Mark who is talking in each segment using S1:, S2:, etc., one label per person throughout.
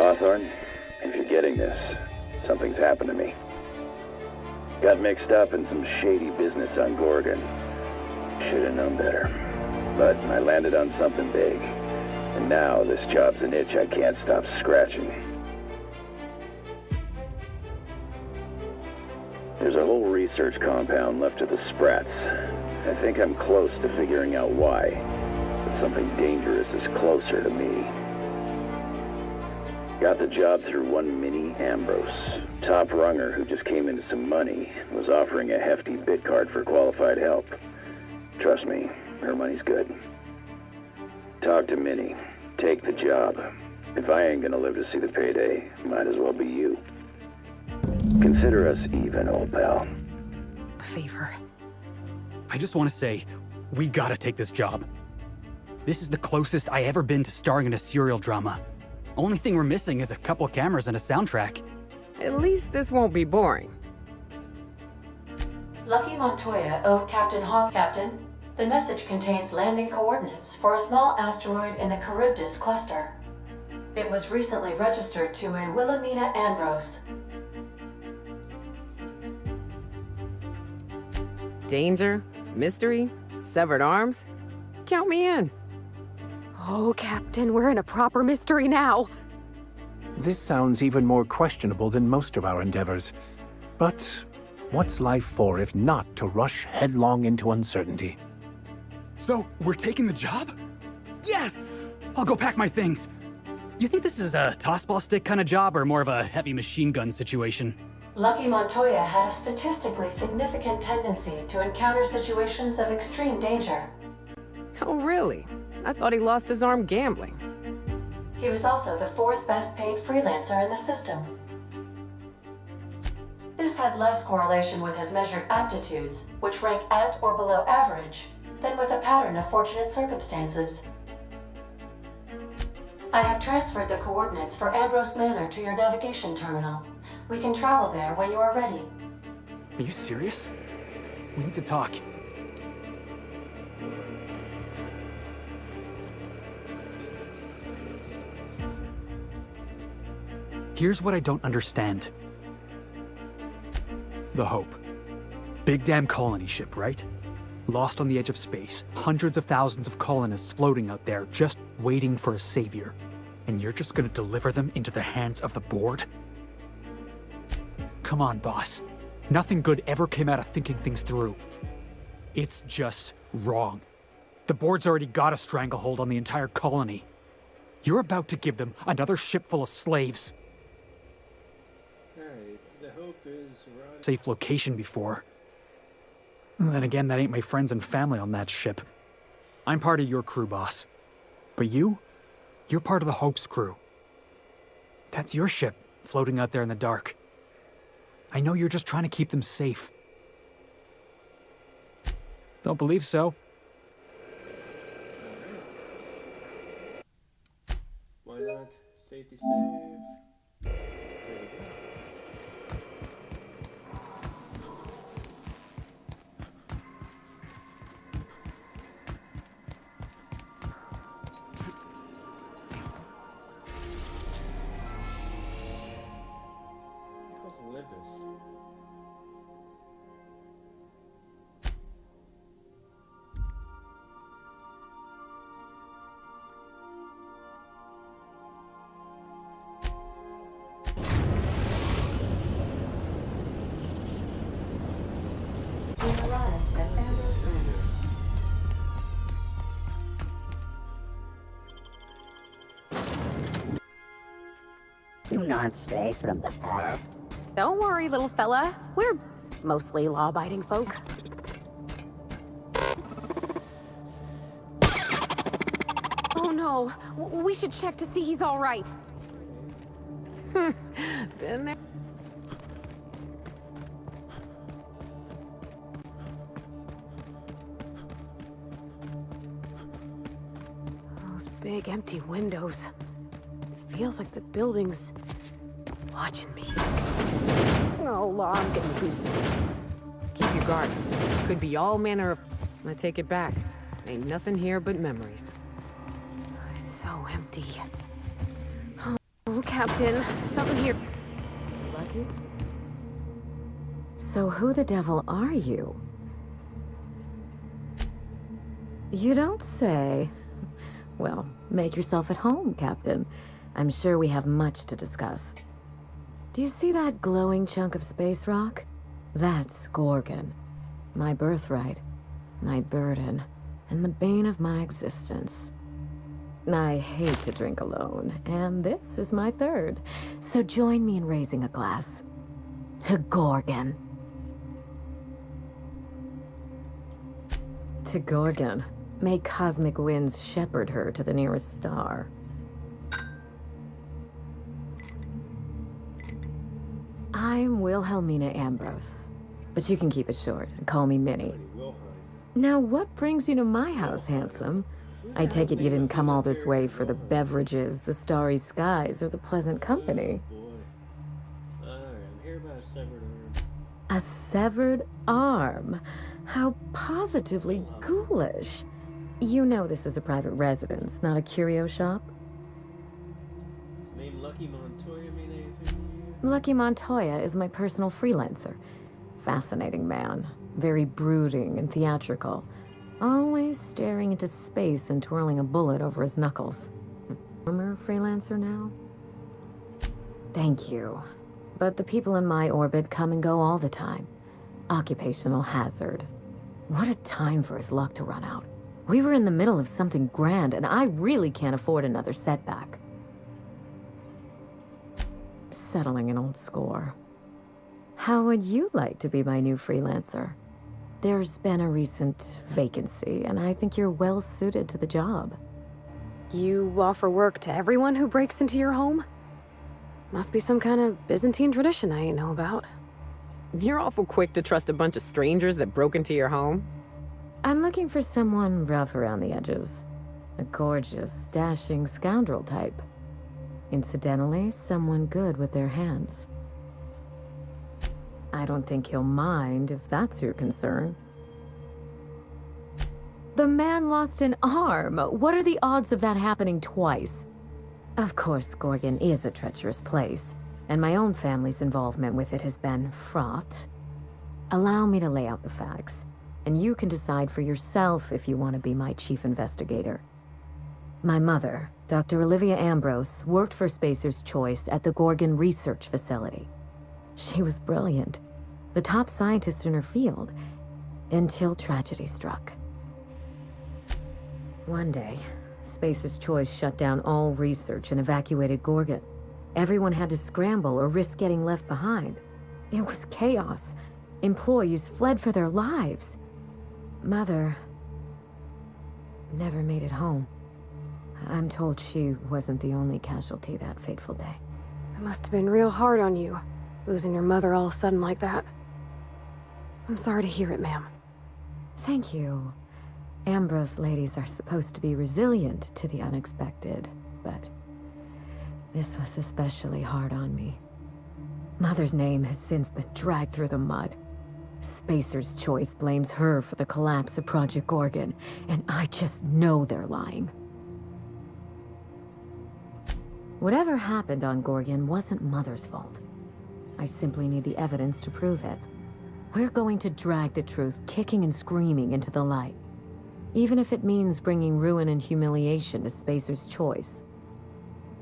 S1: Hawthorne, if you're getting this, something's happened to me. Got mixed up in some shady business on Gorgon. Should have known better. But I landed on something big. And now this job's an itch I can't stop scratching. There's a whole research compound left of the Sprats. I think I'm close to figuring out why. But something dangerous is closer to me. Got the job through one Minnie Ambrose. Top runger who just came into some money, was offering a hefty bid card for qualified help. Trust me, her money's good. Talk to Minnie. Take the job. If I ain't gonna live to see the payday, might as well be you. Consider us even, old pal.
S2: A favor.
S3: I just want to say, we gotta take this job. This is the closest I ever been to starring in a serial drama. Only thing we're missing is a couple cameras and a soundtrack.
S2: At least this won't be boring.
S4: Lucky Montoya owed Captain Hoth. Captain, the message contains landing coordinates for a small asteroid in the Charybdis cluster. It was recently registered to a Wilhelmina Ambrose.
S2: Danger, mystery, severed arms. Count me in.
S5: Oh, Captain, we're in a proper mystery now.
S6: This sounds even more questionable than most of our endeavors. But what's life for if not to rush headlong into uncertainty?
S3: So, we're taking the job? Yes! I'll go pack my things. You think this is a tossball stick kind of job or more of a heavy machine gun situation?
S4: Lucky Montoya had a statistically significant tendency to encounter situations of extreme danger.
S2: Oh, really? I thought he lost his arm gambling.
S4: He was also the fourth best paid freelancer in the system. This had less correlation with his measured aptitudes, which rank at or below average, than with a pattern of fortunate circumstances. I have transferred the coordinates for Ambrose Manor to your navigation terminal. We can travel there when you are ready.
S3: Are you serious? We need to talk. Here's what I don't understand. The Hope. Big damn colony ship, right? Lost on the edge of space. Hundreds of thousands of colonists floating out there, just waiting for a savior. And you're just gonna deliver them into the hands of the board? Come on, boss. Nothing good ever came out of thinking things through. It's just wrong. The board's already got a stranglehold on the entire colony. You're about to give them another ship full of slaves.
S7: The Hope is running.
S3: Safe location before. Then again, that ain't my friends and family on that ship. I'm part of your crew, boss. But you're part of the Hope's crew. That's your ship, floating out there in the dark. I know you're just trying to keep them safe. Don't believe so.
S7: Why not? Safety save. There we go. What's Olympus?
S4: We arrived at Ambrose Inn.
S8: Do not stray from the path.
S5: Don't worry, little fella. We're mostly law-abiding folk. Oh no, we should check to see he's all right.
S2: Been there.
S5: Those big empty windows. It feels like the building's watching me. Oh, Law, I'm getting goosebumps.
S2: Keep your guard. Could be all manner of... I take it back. Ain't nothing here but memories.
S5: It's so empty. Oh, Captain, something here. Lucky?
S9: So who the devil are you? You don't say. Well, make yourself at home, Captain. I'm sure we have much to discuss. Do you see that glowing chunk of space rock? That's Gorgon. My birthright, my burden, and the bane of my existence. I hate to drink alone, and this is my third. So join me in raising a glass. To Gorgon. To Gorgon. May cosmic winds shepherd her to the nearest star. I'm Wilhelmina Ambrose, but you can keep it short and call me Minnie. Now, what brings you to my house, handsome? I take it you didn't come all this way for the beverages, the starry skies, or the pleasant company.
S7: Boy. Alright, I'm here about a severed arm.
S9: A severed arm? How positively ghoulish. You know this is a private residence, not a curio shop?
S7: Name Lucky Montoya mean anything to you?
S9: Lucky Montoya is my personal freelancer. Fascinating man. Very brooding and theatrical. Always staring into space and twirling a bullet over his knuckles. Former freelancer now? Thank you. But the people in my orbit come and go all the time. Occupational hazard. What a time for his luck to run out. We were in the middle of something grand, and I really can't afford another setback. Settling an old score. How would you like to be my new freelancer? There's been a recent vacancy, and I think you're well suited to the job.
S5: You offer work to everyone who breaks into your home? Must be some kind of Byzantine tradition I ain't know about.
S2: You're awful quick to trust a bunch of strangers that broke into your home.
S9: I'm looking for someone rough around the edges. A gorgeous, dashing scoundrel type. Incidentally, someone good with their hands. I don't think he'll mind if that's your concern. The man lost an arm. What are the odds of that happening twice? Of course, Gorgon is a treacherous place, and my own family's involvement with it has been fraught. Allow me to lay out the facts, and you can decide for yourself if you want to be my chief investigator. My mother, Dr. Olivia Ambrose, worked for Spacer's Choice at the Gorgon Research Facility. She was brilliant, the top scientist in her field, until tragedy struck. One day, Spacer's Choice shut down all research and evacuated Gorgon. Everyone had to scramble or risk getting left behind. It was chaos. Employees fled for their lives. Mother never made it home. I'm told she wasn't the only casualty that fateful day.
S5: It must have been real hard on you, losing your mother all of a sudden like that. I'm sorry to hear it, ma'am.
S9: Thank you. Ambrose ladies are supposed to be resilient to the unexpected, but this was especially hard on me. Mother's name has since been dragged through the mud. Spacer's Choice blames her for the collapse of Project Gorgon, and I just know they're lying. Whatever happened on Gorgon wasn't Mother's fault. I simply need the evidence to prove it. We're going to drag the truth kicking and screaming into the light, even if it means bringing ruin and humiliation to Spacer's Choice.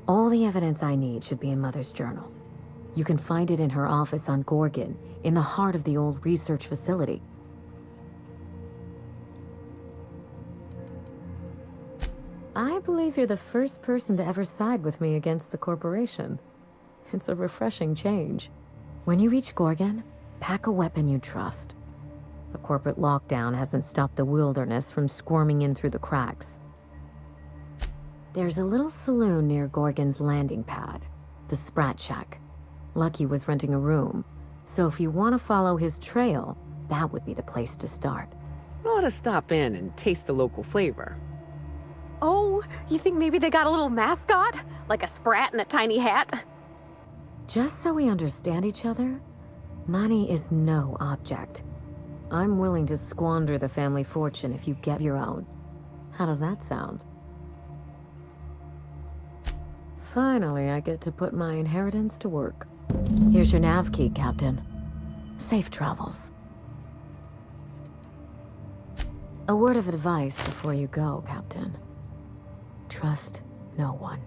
S9: All the evidence I need should be in Mother's journal. You can find it in her office on Gorgon, in the heart of the old research facility. I believe you're the first person to ever side with me against the corporation. It's a refreshing change. When you reach Gorgon, pack a weapon you trust. The corporate lockdown hasn't stopped the wilderness from squirming in through the cracks. There's a little saloon near Gorgon's landing pad, the Sprat Shack. Lucky was renting a room, so if you want to follow his trail, that would be the place to start.
S2: Ought to stop in and taste the local flavor.
S5: Oh, you think maybe they got a little mascot? Like a sprat in a tiny hat?
S9: Just so we understand each other, money is no object. I'm willing to squander the family fortune if you get your own. How does that sound? Finally, I get to put my inheritance to work. Here's your nav key, Captain. Safe travels. A word of advice before you go, Captain. Trust no one.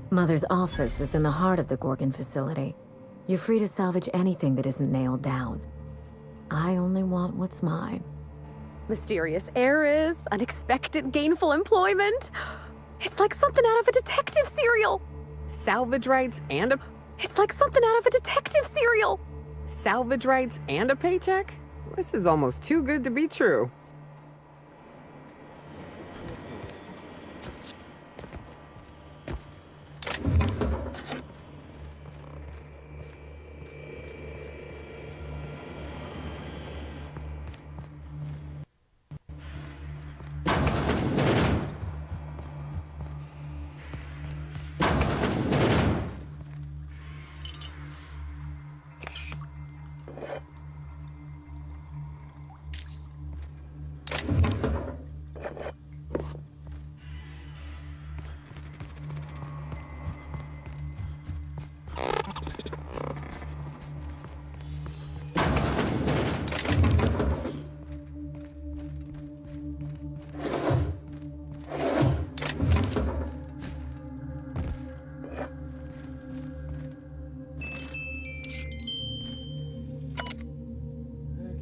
S9: Mother's office is in the heart of the Gorgon facility. You're free to salvage anything that isn't nailed down. I only want what's mine.
S5: Mysterious heiress, unexpected gainful employment. It's like something out of a detective serial.
S2: Salvage rights and a...
S5: It's like something out of a detective serial.
S2: Salvage rights and a paycheck? This is almost too good to be true.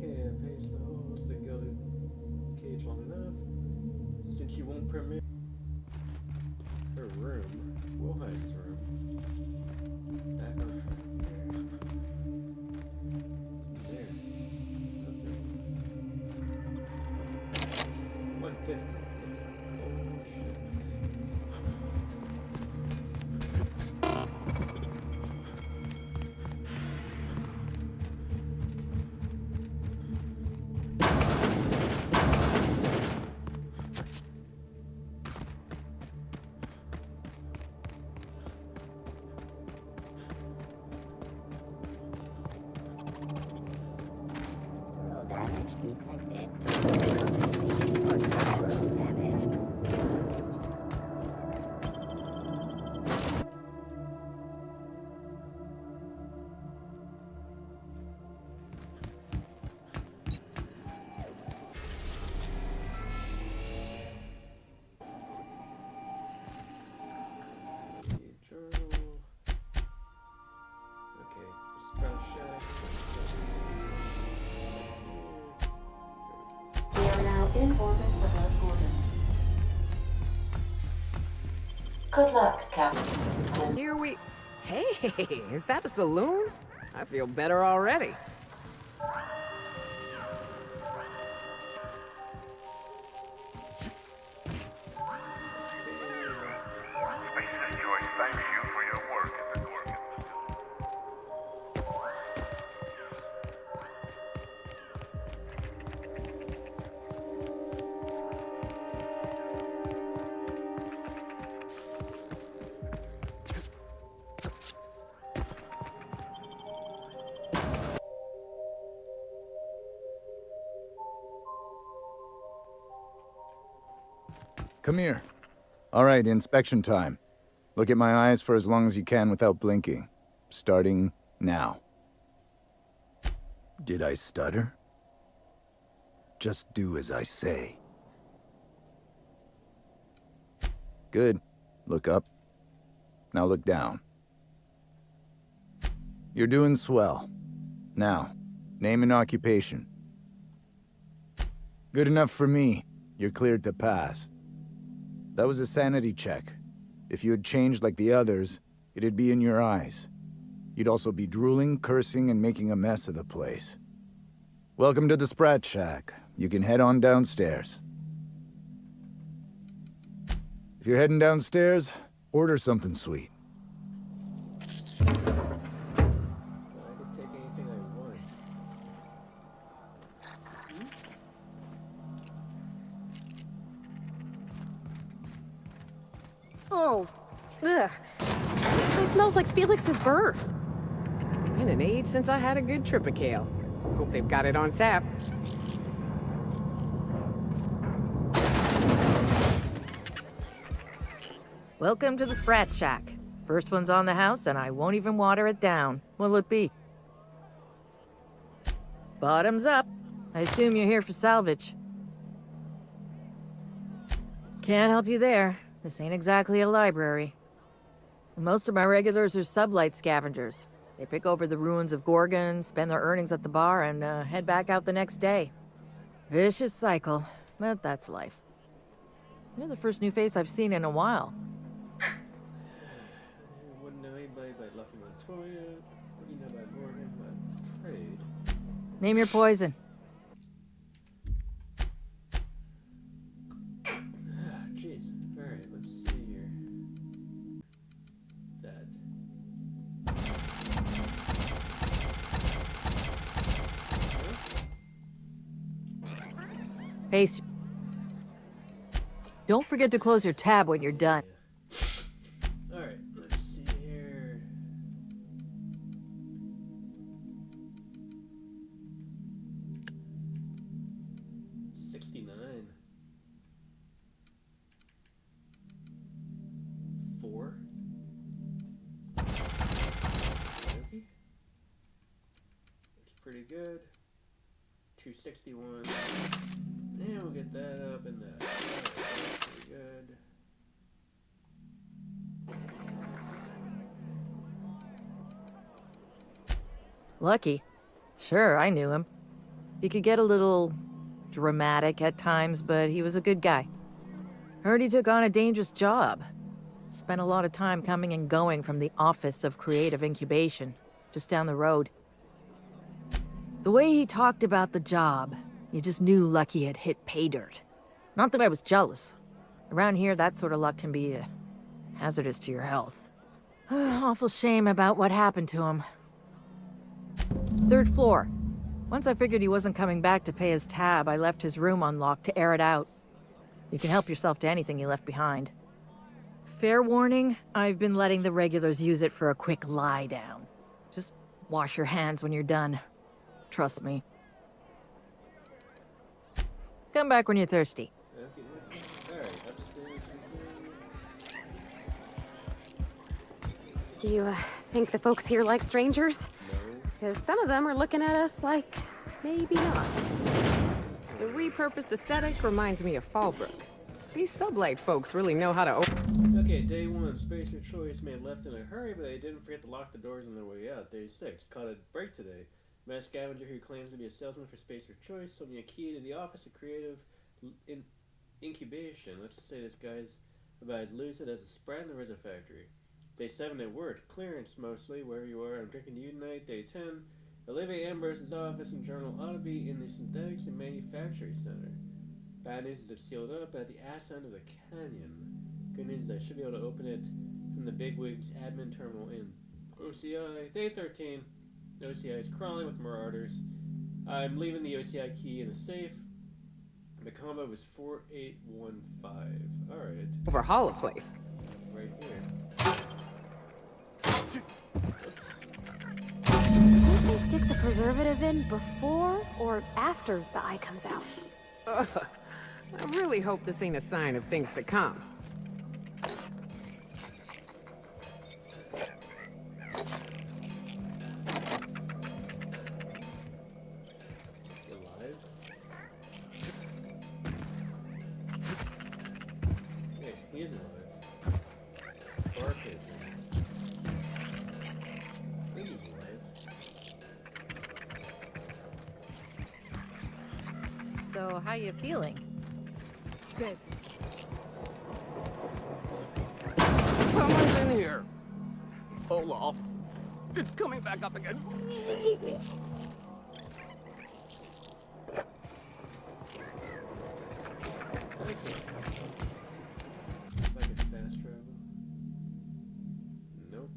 S7: Okay, I paged the host to go to cage long enough. Since you won't permit her room, we'll hide his room. Back on track. There. Nothing. 150. Oh shit.
S8: Damage detected. Damage.
S7: Journal. Okay, Sprout Shack.
S4: We are now in orbit without Gorgon. Good luck, Captain.
S2: Here we... Hey, is that a saloon? I feel better already.
S10: Space's Choice thanks you for your work in the Gorgon. Come here. All right, inspection time. Look at my eyes for as long as you can without blinking. Starting now. Did I stutter? Just do as I say. Good. Look up. Now look down. You're doing swell. Now, name and occupation. Good enough for me. You're cleared to pass. That was a sanity check. If you had changed like the others, it'd be in your eyes. You'd also be drooling, cursing, and making a mess of the place. Welcome to the Sprat Shack. You can head on downstairs. If you're heading downstairs, order something sweet.
S7: I could take anything I want.
S5: Oh, ugh. It smells like Felix's birth.
S2: Been an age since I had a good trip of kale. Hope they've got it on tap.
S11: Welcome to the Sprat Shack. First one's on the house, and I won't even water it down. What'll it be? Bottoms up. I assume you're here for salvage. Can't help you there. This ain't exactly a library. Most of my regulars are sublight scavengers. They pick over the ruins of Gorgon, spend their earnings at the bar, and head back out the next day. Vicious cycle, but that's life. You're the first new face I've seen in a while.
S7: Wouldn't know anybody by Lucky Montoya. What do you know about Gorgon? About trade?
S11: Name your poison.
S7: Jeez. Alright, let's see here. That.
S11: Pace. Don't forget to close your tab when you're done.
S7: Alright, let's see here. $69. 4. Okay. It's pretty good. 261. And we'll get that up and that. That's pretty good.
S11: Lucky? Sure, I knew him. He could get a little dramatic at times, but he was a good guy. Heard he took on a dangerous job. Spent a lot of time coming and going from the Office of Creative Incubation, just down the road. The way he talked about the job, you just knew Lucky had hit pay dirt. Not that I was jealous. Around here, that sort of luck can be hazardous to your health. Awful shame about what happened to him. 3rd floor. Once I figured he wasn't coming back to pay his tab, I left his room unlocked to air it out. You can help yourself to anything you left behind. Fair warning, I've been letting the regulars use it for a quick lie down. Just wash your hands when you're done. Trust me. Come back when you're thirsty.
S7: Alright, upstairs.
S5: Do you think the folks here like strangers?
S7: No.
S5: Because some of them are looking at us like maybe not.
S2: The repurposed aesthetic reminds me of Fallbrook. These sublight folks really know how to
S7: Okay, day 1. Spacer Choice made left in a hurry, but they didn't forget to lock the doors on their way out. Day 6. Caught a break today. Mass scavenger who claims to be a salesman for Spacer Choice sold me a key to the Office of Creative Incubation. Let's just say this guy's about as lucid as a sprat in the RZA factory. Day 7 at work. Clearance mostly, wherever you are. I'm drinking to you tonight. Day 10. Olivia Ambrose's office and journal ought to be in the Synthetics and Manufacturing Center. Bad news is it's sealed up at the ass end of the canyon. Good news is I should be able to open it from the bigwig's admin terminal in OCI. Day 13. OCI is crawling with marauders. I'm leaving the OCI key in a safe. The combo was 4815. Alright.
S2: overhaul a place.
S7: Right here.
S5: Did they stick the preservative in before or after the eye comes out?
S2: I really hope this ain't a sign of things to come.
S7: Alive? Yeah, he is alive. Bark is. I think he's alive.
S11: So, how you feeling?
S5: Good.
S12: Someone's in here. Oh, lol. It's coming back up again.
S7: Okay. If I can fast travel. Nope.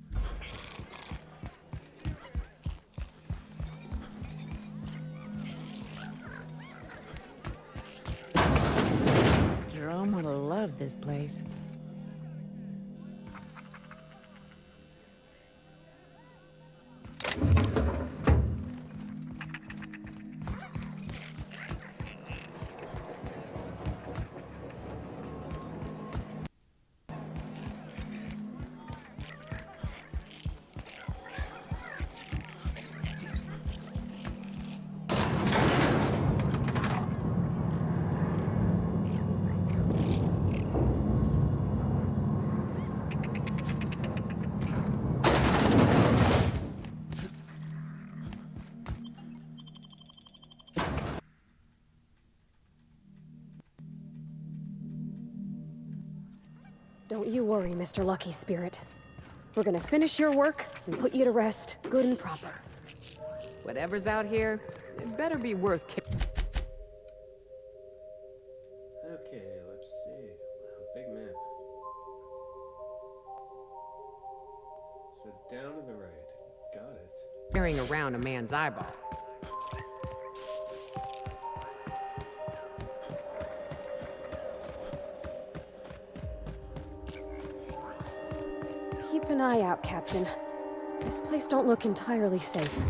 S13: Jerome would have loved this place.
S5: Don't you worry, Mr. Lucky Spirit. We're gonna finish your work and put you to rest, good and proper.
S2: Whatever's out here, it better be worth
S7: Okay, let's see. Wow, big map. So down to the right. Got it.
S2: carrying around a man's eyeball.
S5: Keep an eye out, Captain. This place don't look entirely safe.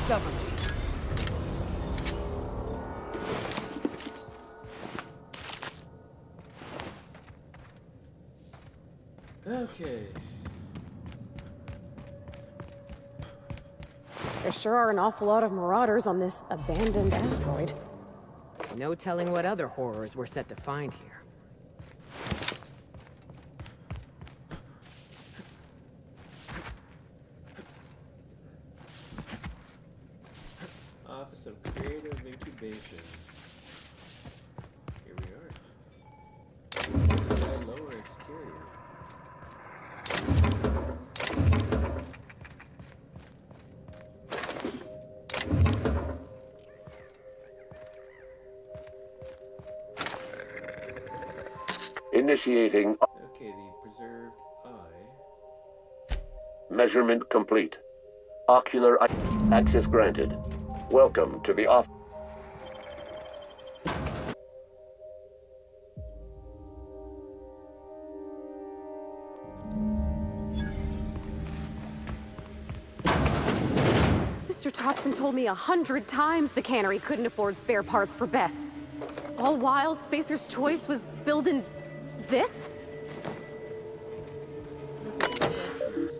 S2: suffer me.
S7: Okay.
S5: There sure are an awful lot of marauders on this abandoned asteroid.
S2: No telling what other horrors we're set to find here.
S7: Office of Creative Incubation. Here we are. Lower exterior.
S14: Initiating.
S7: Okay, the preserved eye.
S14: Measurement complete. Ocular access granted. Welcome to the office.
S5: Mr. Thompson told me 100 times the cannery couldn't afford spare parts for Bess. All while Spacer's Choice was building this?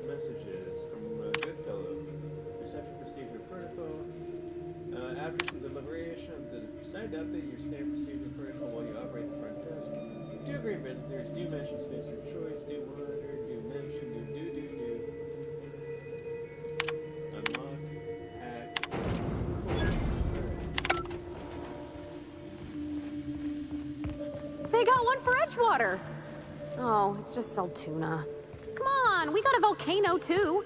S7: Messages from Goodfellow. Reception procedure protocol. After some deliberation, the decided to update your standard procedure protocol while you operate the front desk. Do great visitors, do mention Spacer's Choice, do monitor, do mention, do. Unlock, hack,
S5: They got one for Edgewater! Oh, it's just Saltuna. Come on, we got a volcano too.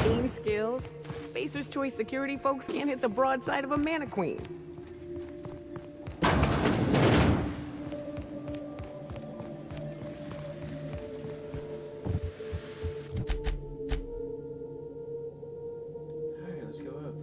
S2: Team skills. Spacer's Choice security folks can't hit the broadside of a mannequin.
S7: Alright, let's go up.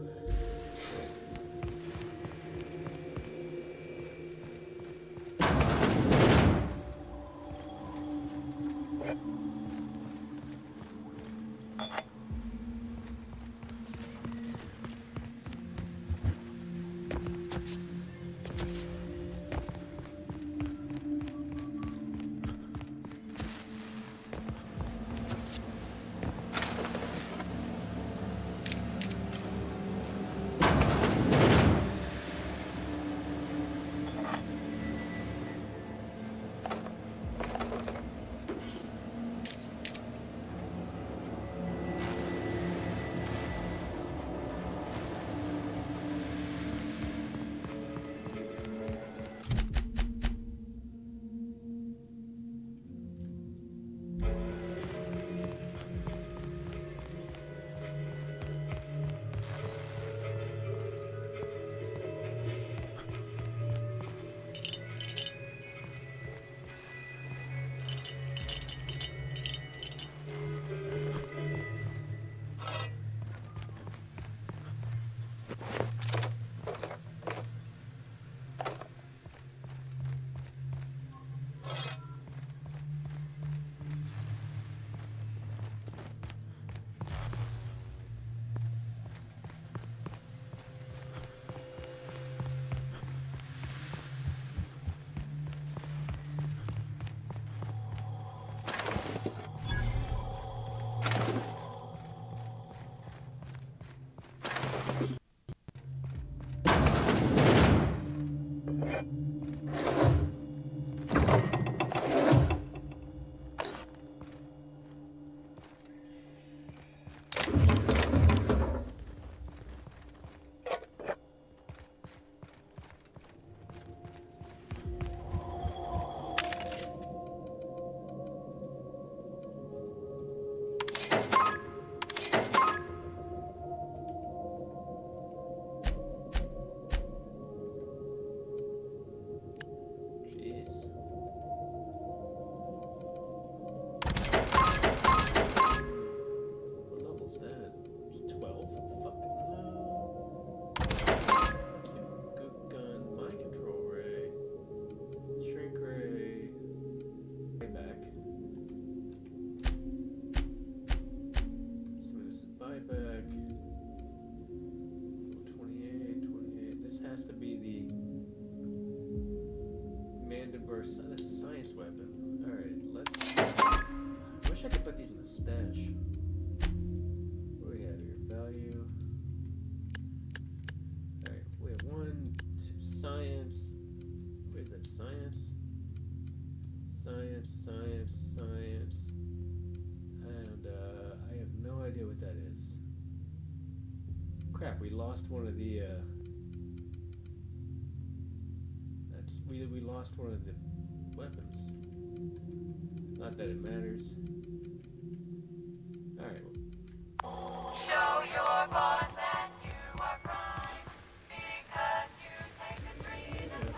S7: crap, we lost one of the, we lost one of the weapons. Not that it matters. Alright.
S15: Show your boss that you are prime, because you take the dream and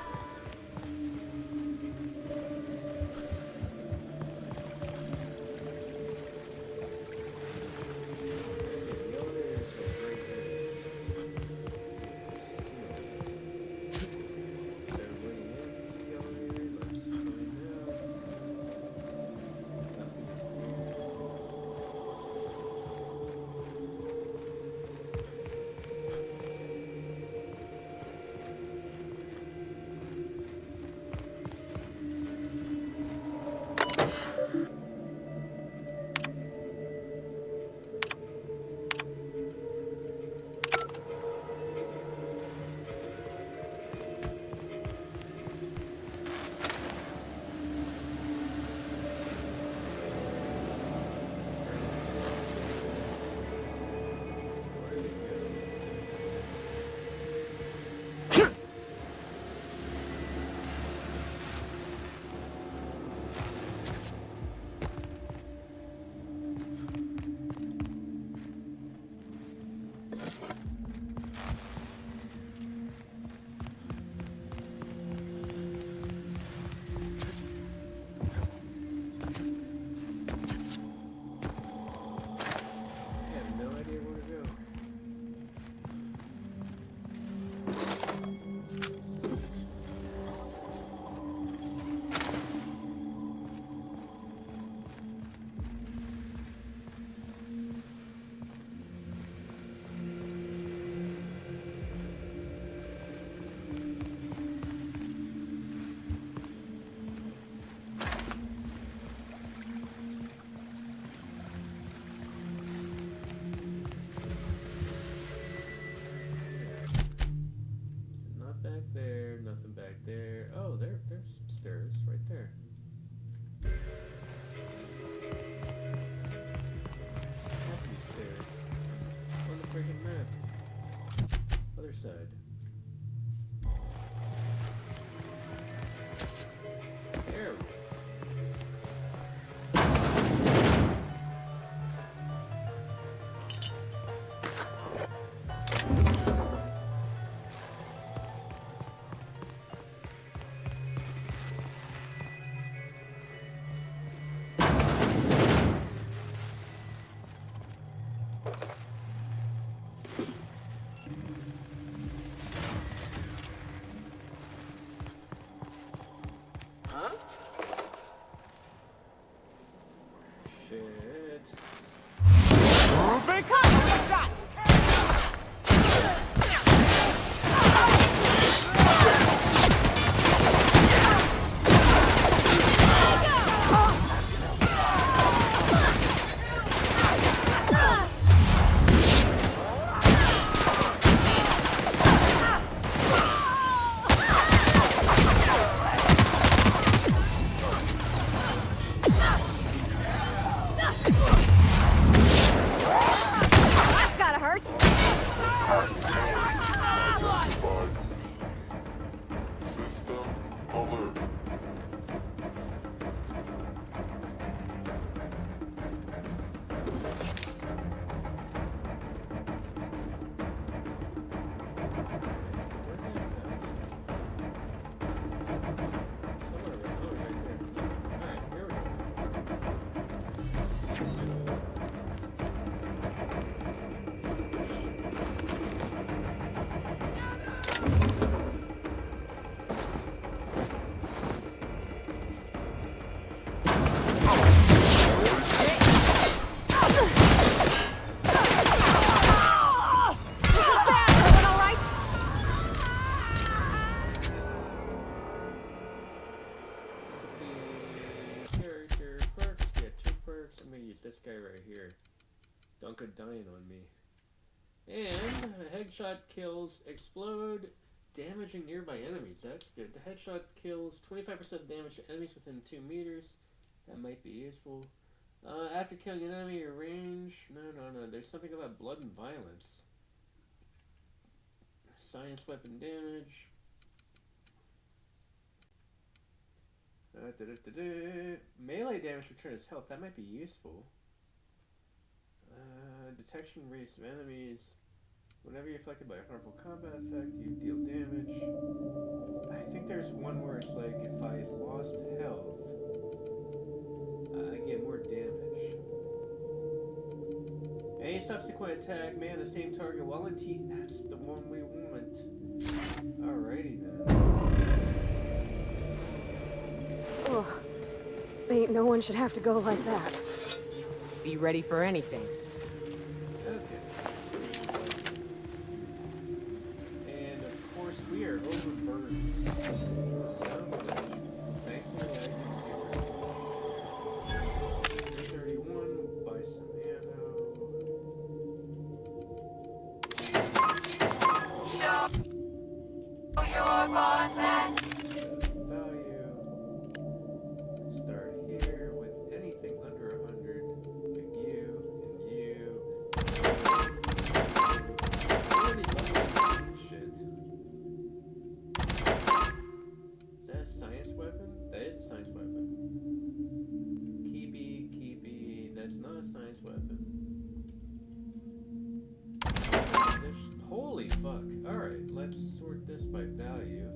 S7: Duncan dying on me. And headshot kills explode, damaging nearby enemies. That's good. The headshot kills 25% damage to enemies within 2 meters. That might be useful. After killing an enemy, your range... No. There's something about blood and violence. science weapon damage. Melee damage returns health. That might be useful. Detection rates of enemies. Whenever you're affected by a harmful combat effect, you deal damage. I think there's one where it's like if I lost health, I get more damage. Any subsequent attack, may on the same target while in teeth. That's the one we want. Alrighty then.
S5: Ugh. Ain't no one should have to go like that.
S2: Be ready for anything.
S7: Okay. And of course we are overburdened. Thankfully I can do it. 31, we'll buy some ammo.
S15: Show your boss that.
S7: Value. Start here with anything under 100. Like you and you. Already leveling shit. Is that a science weapon? That is a science weapon. Keepy. That's not a science weapon. Holy fuck. Alright, let's sort this by value.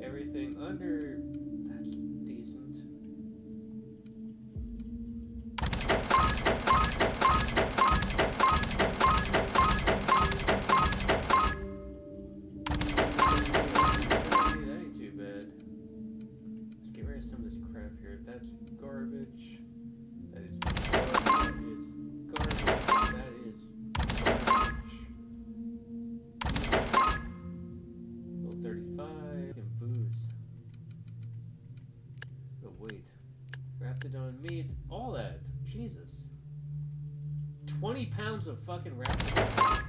S7: Everything under... That's decent. That ain't too bad. Let's get rid of some of this crap here. That's garbage. That is garbage. That is garbage. Level 35 and booze. Oh wait. Raptidon meat. All that. Jesus. 20 pounds of fucking Raptidon.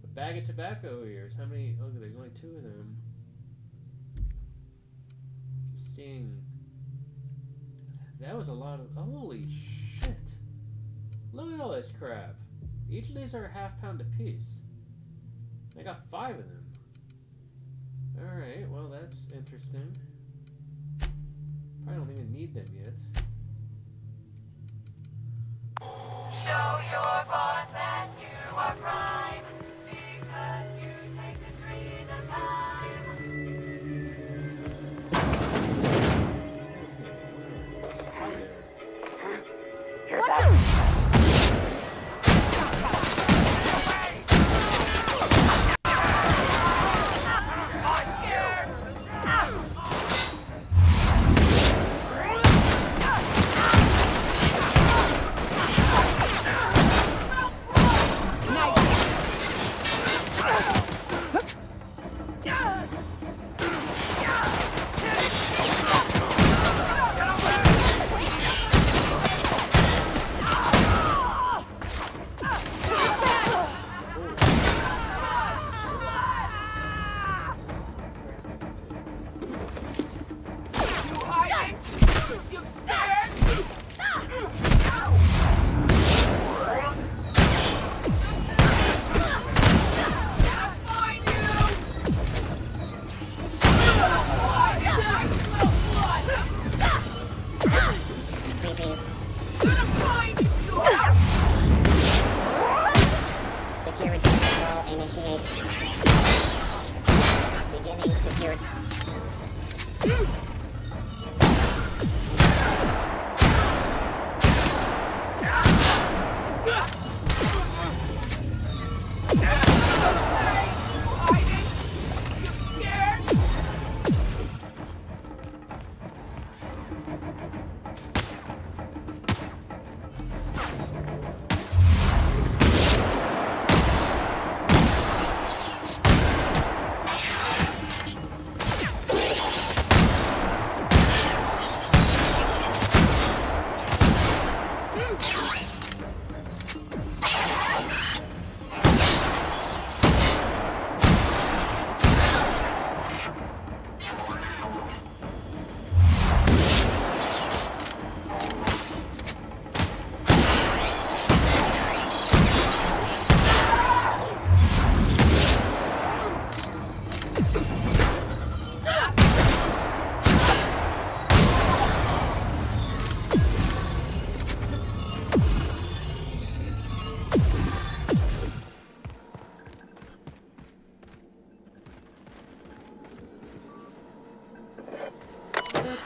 S7: A bag of tobacco ears. How many? Oh, there's only 2 of them. Just seeing. That was a lot of. Holy shit. Look at all this crap. Each of these are a half-pound apiece. I got 5 of them. Alright, well that's interesting. Probably don't even need them yet.
S15: Show your boss that you are prime. Because you take the dream of time.
S7: Hi there.
S15: Watch out!
S2: Nice.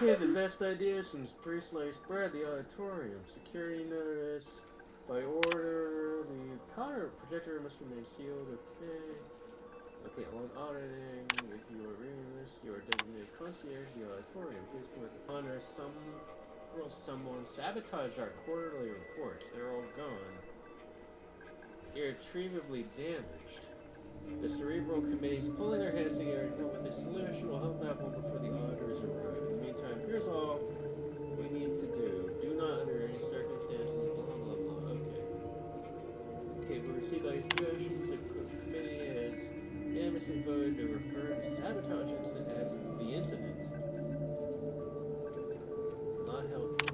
S7: Okay, the best idea since pre-sliced bread, the auditorium. Security notice. By order, the powder projector must remain sealed. Okay. Okay, on auditing, if you are reading this, you are designated concierge the auditorium. Please come with honor. Someone sabotaged our quarterly reports. They're all gone. Irretrievably damaged. The Cerebral Committee's pulling their heads together to come up with a solution. We'll help out one before the auditors arrive. In the meantime, here's all we need to do. Do not, under any circumstances, blah blah blah. Okay. Okay, we received all your suggestions. The committee has unanimously voted to refer the sabotage incident as the incident. Not healthy.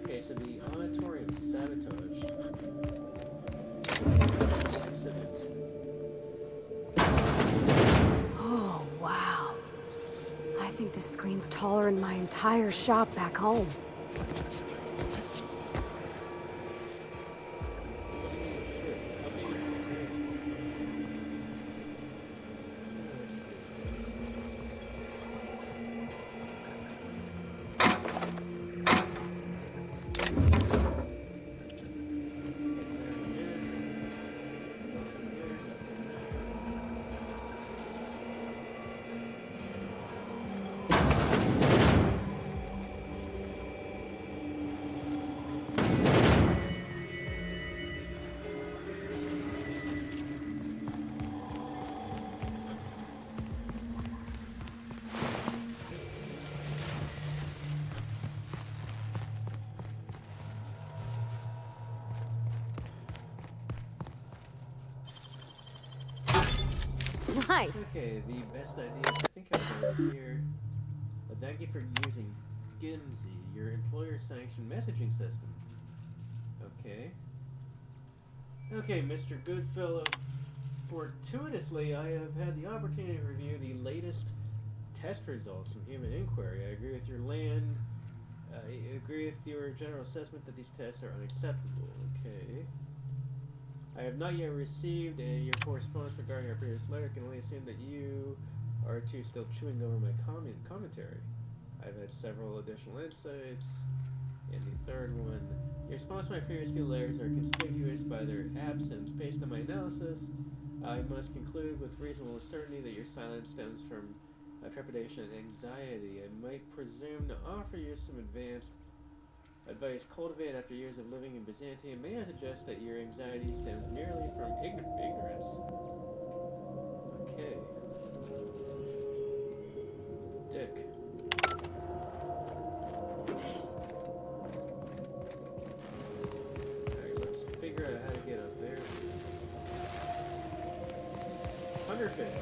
S7: Okay, so the auditorium sabotaged. Incident.
S5: Oh, wow. I think this screen's taller than my entire shop back home. Nice.
S7: Okay, the best ideas I think I've done here. Thank you for using Gimsy, your employer-sanctioned messaging system. Okay. Okay, Mr. Goodfellow. Fortuitously, I have had the opportunity to review the latest test results from Human Inquiry. I agree with your I agree with your general assessment that these tests are unacceptable. Okay. I have not yet received your correspondence regarding our previous letter. Can only assume that you are two still chewing over my commentary. I've had several additional insights. And the third one, your response to my previous two letters are conspicuous by their absence. Based on my analysis, I must conclude with reasonable certainty that your silence stems from trepidation and anxiety. I might presume to offer you some advanced advice cultivated after years of living in Byzantium. May I suggest that your anxiety stems merely from ignorance? Okay. Dick. Alright, let's figure out how to get up there. Thunderfist.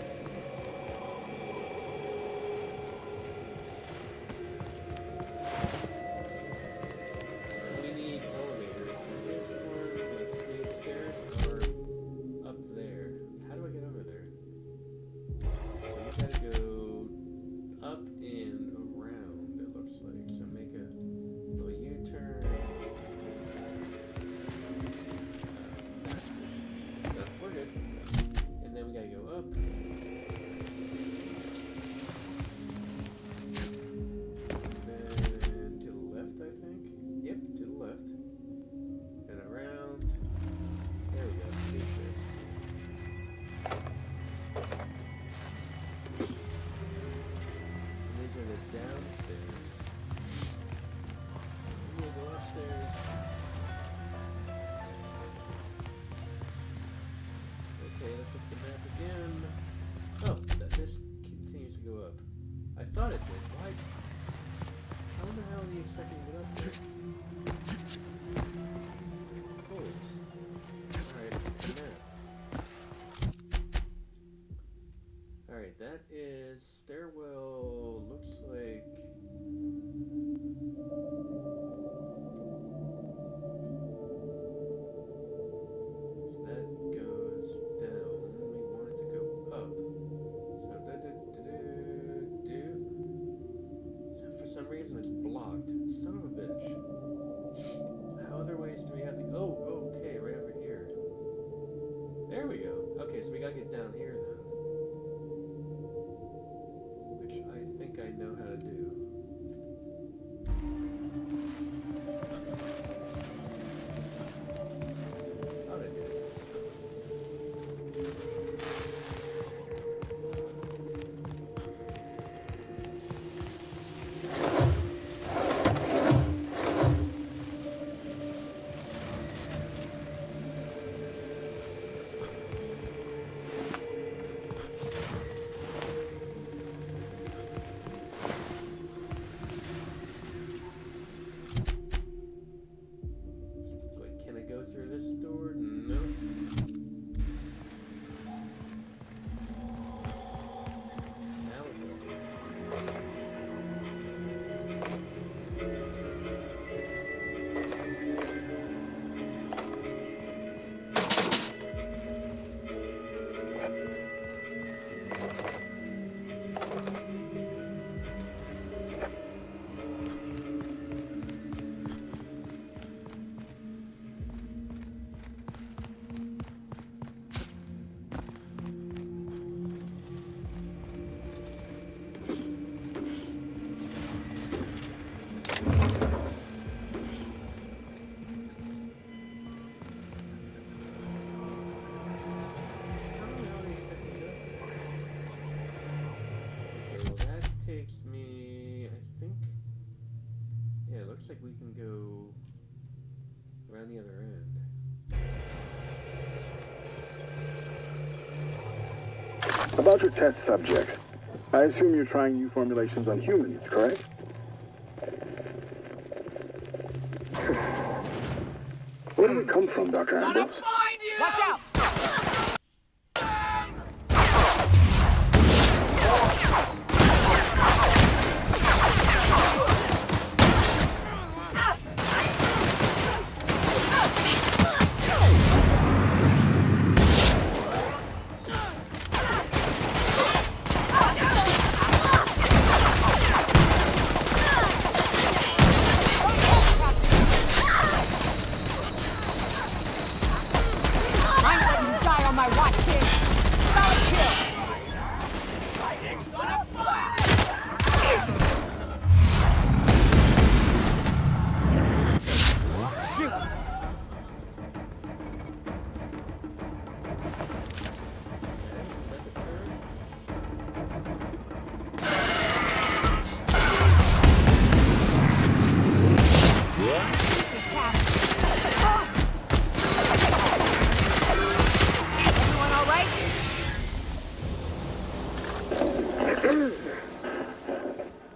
S7: Thought it did. Why? How in the hell do you expect me to get up there? Holy. Alright, alright, that is stairwell. Looks like. So that goes looks like we can go around the other end.
S16: About your test subjects, I assume you're trying new formulations on humans, correct? Where did it come from, Dr. Ambrose?
S15: Watch out!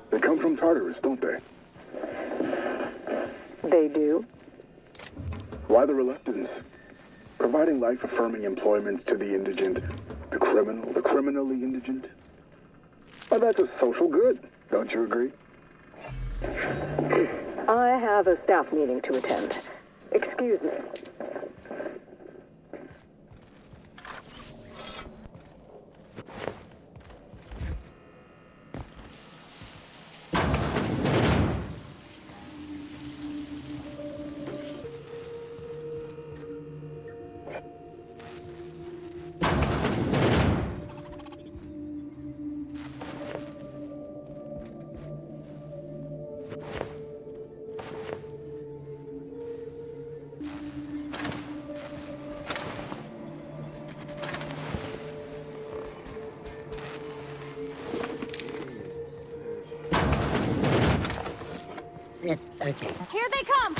S16: They come from Tartarus, don't they?
S5: They do?
S16: Why the reluctance? Providing life-affirming employment to the indigent, the criminally indigent? Well, that's a social good, don't you agree?
S5: I have a staff meeting to attend. Excuse me.
S8: Sis, searching.
S15: Here they come!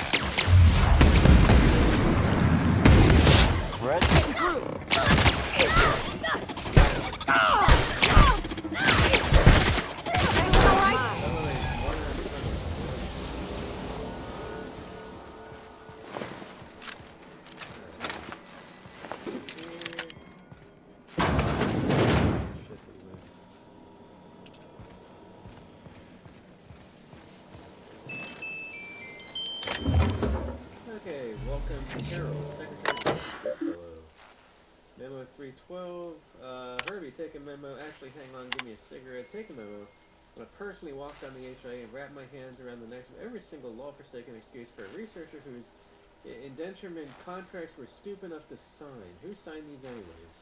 S7: Okay, welcome to Peril, Secretary Fellow. Memo 312. Herbie, take a memo. Actually, hang on, give me a cigarette. Take a memo. I'm gonna personally walk down the HIA and wrap my hands around the necks of every single law-forsaken excuse for a researcher whose indenturement contracts were stupid enough to sign. Who signed these anyways?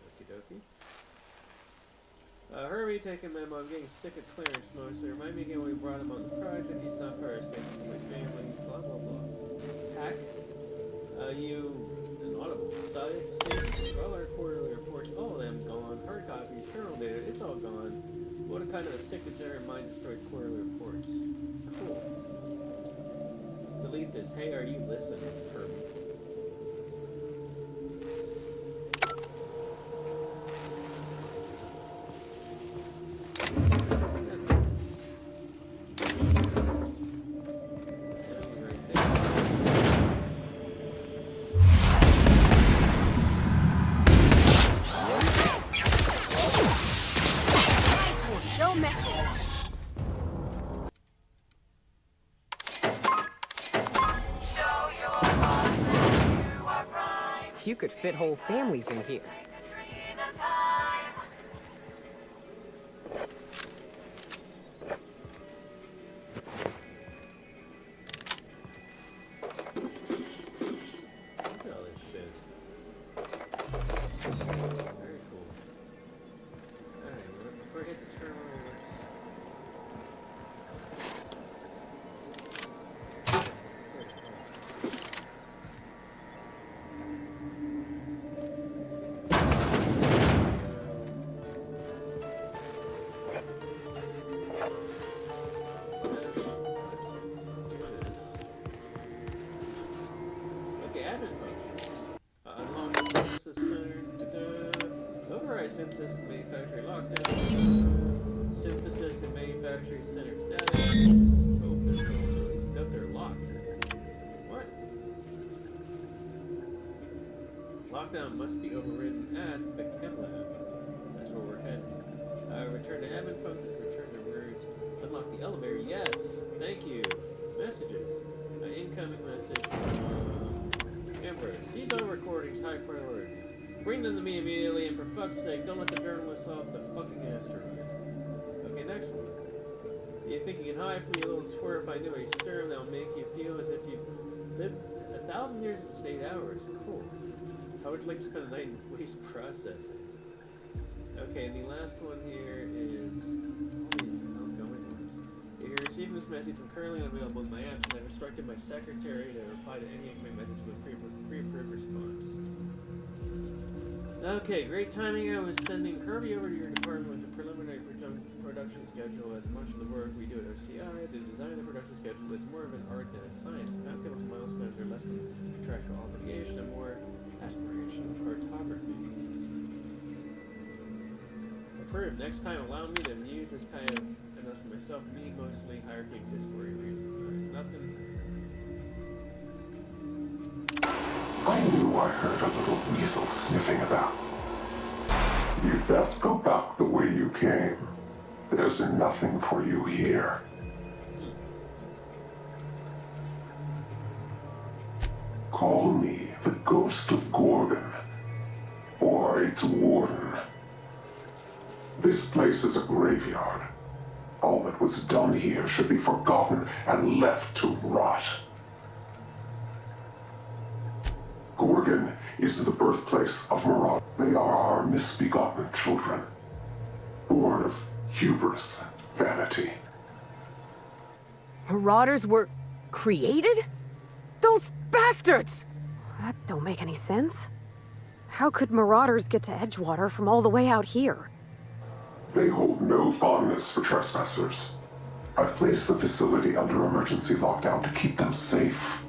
S7: Okie dokie. Herbie, take a memo. I'm getting sick of Clarence mostly. Remind me again when we brought him on the project. He's not part of my family. Blah blah blah. Hack. You inaudible. State. All our quarterly reports, all of them gone. Hard copies, journal data, it's all gone. What a kind of a sick degenerate mind destroyed quarterly reports. Cool. Delete this. Hey, are you listening, Herbie?
S2: You could fit whole families in here.
S7: Look at all this shit. Very cool. Alright, before I hit the terminal, let's... lockdown must be overridden at the chem lab. That's where we're headed. Return to admin function, return to route. Unlock the elevator, yes! Thank you. Messages. Incoming message from Empress. These are recordings, high priority. Bring them to me immediately, and for fuck's sake, don't let the journalists off the fucking asteroid. Okay, next one. You think you can hide from me, a little twerp? I knew a serum that will make you feel as if you've lived 1,000 years in just 8 hours. Cool. I would like to spend a night in waste processing. Okay, the last one here is... If you're receiving this message, I'm currently unavailable in my absence. I've instructed my secretary to reply to any incoming message with pre-approved response. Okay, great timing. I was sending Kirby over to your department with a preliminary production schedule. As much of the work we do at OCI, the design of the production schedule is more of an art than a science. The timetables and milestones are less than contractual obligation and more aspirational cartography. Approved. Next time, allow me to use this kind of announcement myself. Me, mostly, hierarchy exists for a reason. There's nothing.
S17: I knew I heard a little weasel sniffing about. You'd best go back the way you came. There's nothing for you here. Call me the Ghost of Gorgon, or its warden. This place is a graveyard. All that was done here should be forgotten and left to rot. Gorgon is the birthplace of Maraud. They are our misbegotten children, born of hubris and vanity.
S2: Marauders were created? Those bastards!
S5: That don't make any sense. How could Marauders get to Edgewater from all the way out here?
S17: They hold no fondness for trespassers. I've placed the facility under emergency lockdown to keep them safe.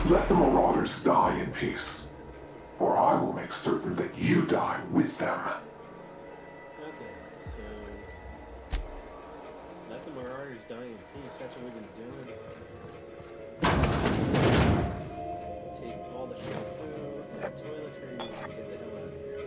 S17: Let the Marauders die in peace, or I will make certain that you die with them.
S7: Okay, so... Let the Marauders die in peace, that's what we've been doing. Take all the shampoo and the toiletries and get the hell out of here.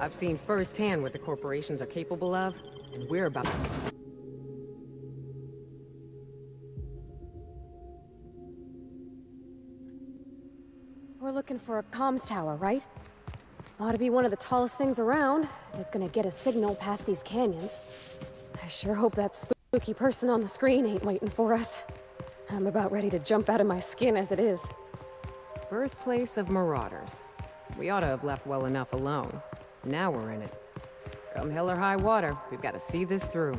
S2: I've seen firsthand what the corporations are capable of, and we're about...
S5: We're looking for a comms tower, right? Ought to be one of the tallest things around. It's gonna get a signal past these canyons. I sure hope that spooky person on the screen ain't waiting for us. I'm about ready to jump out of my skin as it is.
S2: Birthplace of Marauders. We ought to have left well enough alone. Now we're in it. Come hell or high water, we've got to see this through.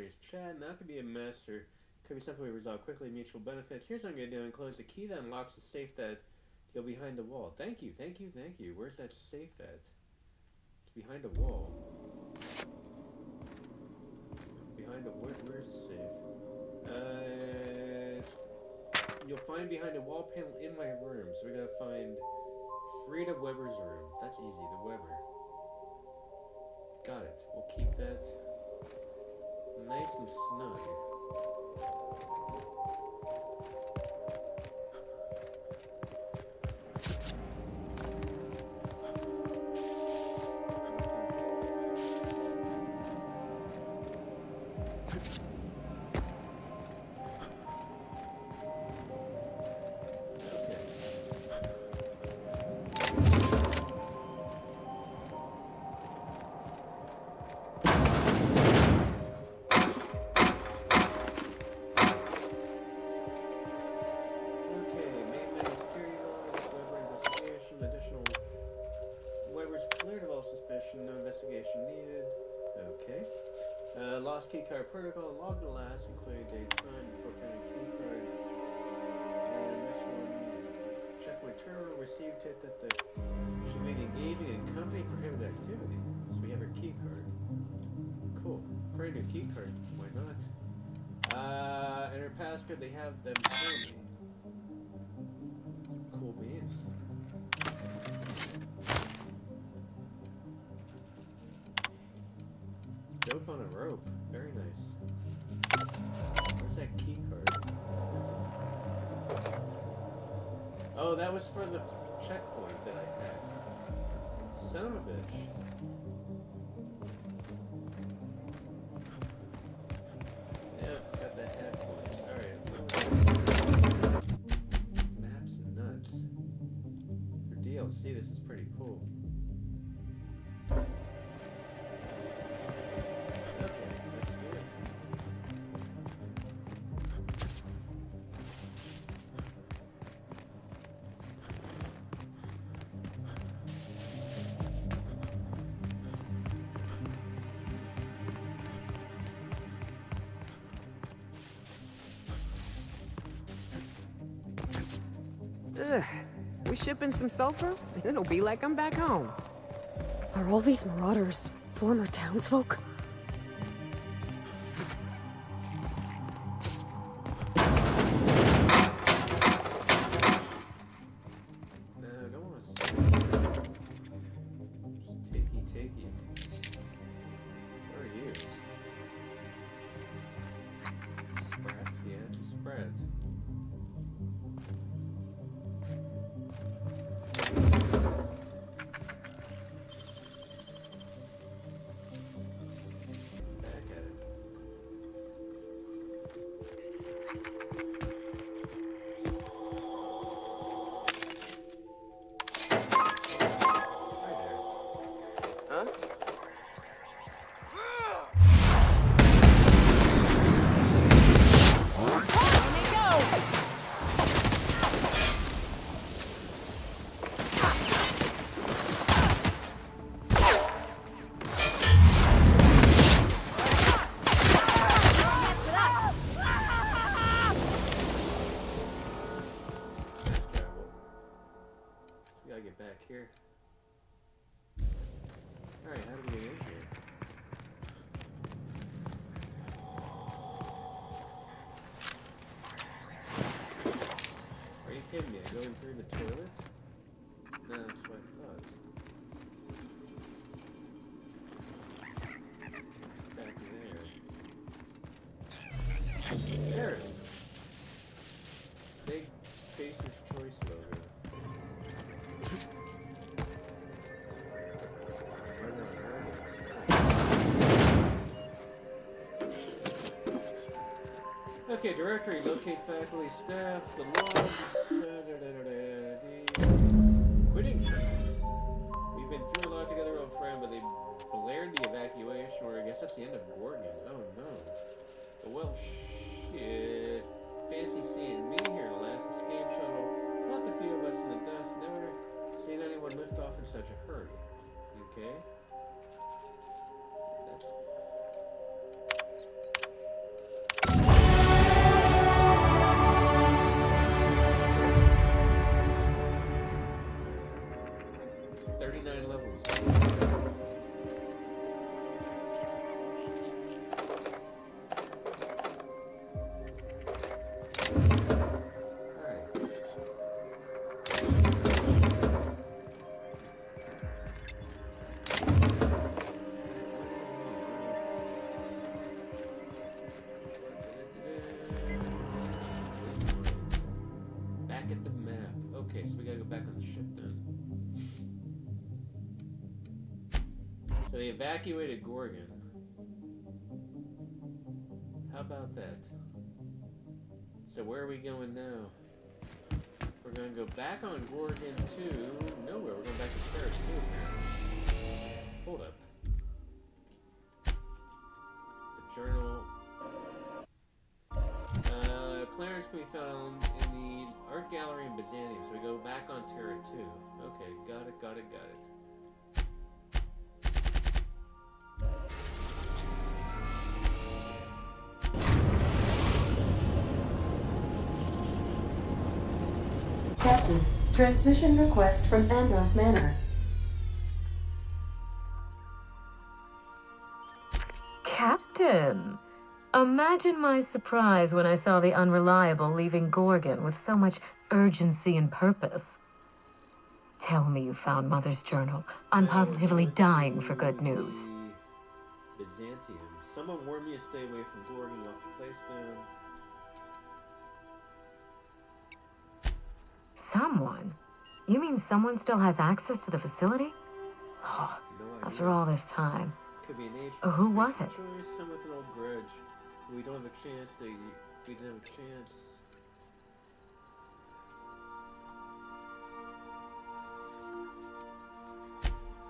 S7: yesterday's chat. Now could be a mess or could be something we resolve quickly, mutual benefits. Here's what I'm gonna do: enclose the key that unlocks the safe that you'll behind the wall. Thank you, thank you, thank you. Where's that safe at? It's behind a wall. Behind a where's the safe? You'll find behind a wall panel in my room. So we gotta find Frida Weber's room. That's easy. The Weber. Got it. We'll keep that nice and snug. Keycard protocol, log the last including date time before printing keycard. And this one, check my terminal, received tip that the should be engaging in company prohibited activity. So we have our keycard. Cool. Pretty new keycard. Why not? Enter passcode, they have them for me. Cool beans. Dope on a rope. Very nice. Where's that key card? Oh, that was for the checkpoint that I had. Son of a bitch. Yep, got the head points. Alright. Maps and nuts. For DLC, this is pretty cool.
S2: Ugh. We shipping some sulfur? It'll be like I'm back home.
S5: Are all these marauders former townsfolk?
S7: Going through the toilet? No, that's what I thought. Back there. Peril. Big Spacer's Choice logo. Okay, directory, locate faculty, staff, the logs, quitting. We've been through a lot together, old friend, but they blared the evacuation order. I guess that's the end of Gorgon. Oh no. Well, shit. Fancy seeing me here, last escape shuttle. Not the few of us in the dust. Never seen anyone lift off in such a hurry. Okay? evacuated Gorgon. How about that? So where are we going now? We're going to go back on Gorgon to nowhere. We're going back to Peril 2 apparently. Hold up. The journal. Clarence can be found in the art gallery in Byzantium. So we go back on Terra 2. Okay, got it.
S4: Captain, transmission request from Ambrose Manor.
S9: Captain! Imagine my surprise when I saw the Unreliable leaving Gorgon with so much urgency and purpose. Tell me you found Mother's journal. I'm positively dying for good news.
S7: Byzantium. Someone warned me to stay away from Gorgon while the place down.
S9: Someone? You mean someone still has access to the facility? Oh, after all this time.
S7: Could be an age.
S9: Who was it?
S7: Someone with an old grudge. We don't have a chance. We didn't have a chance.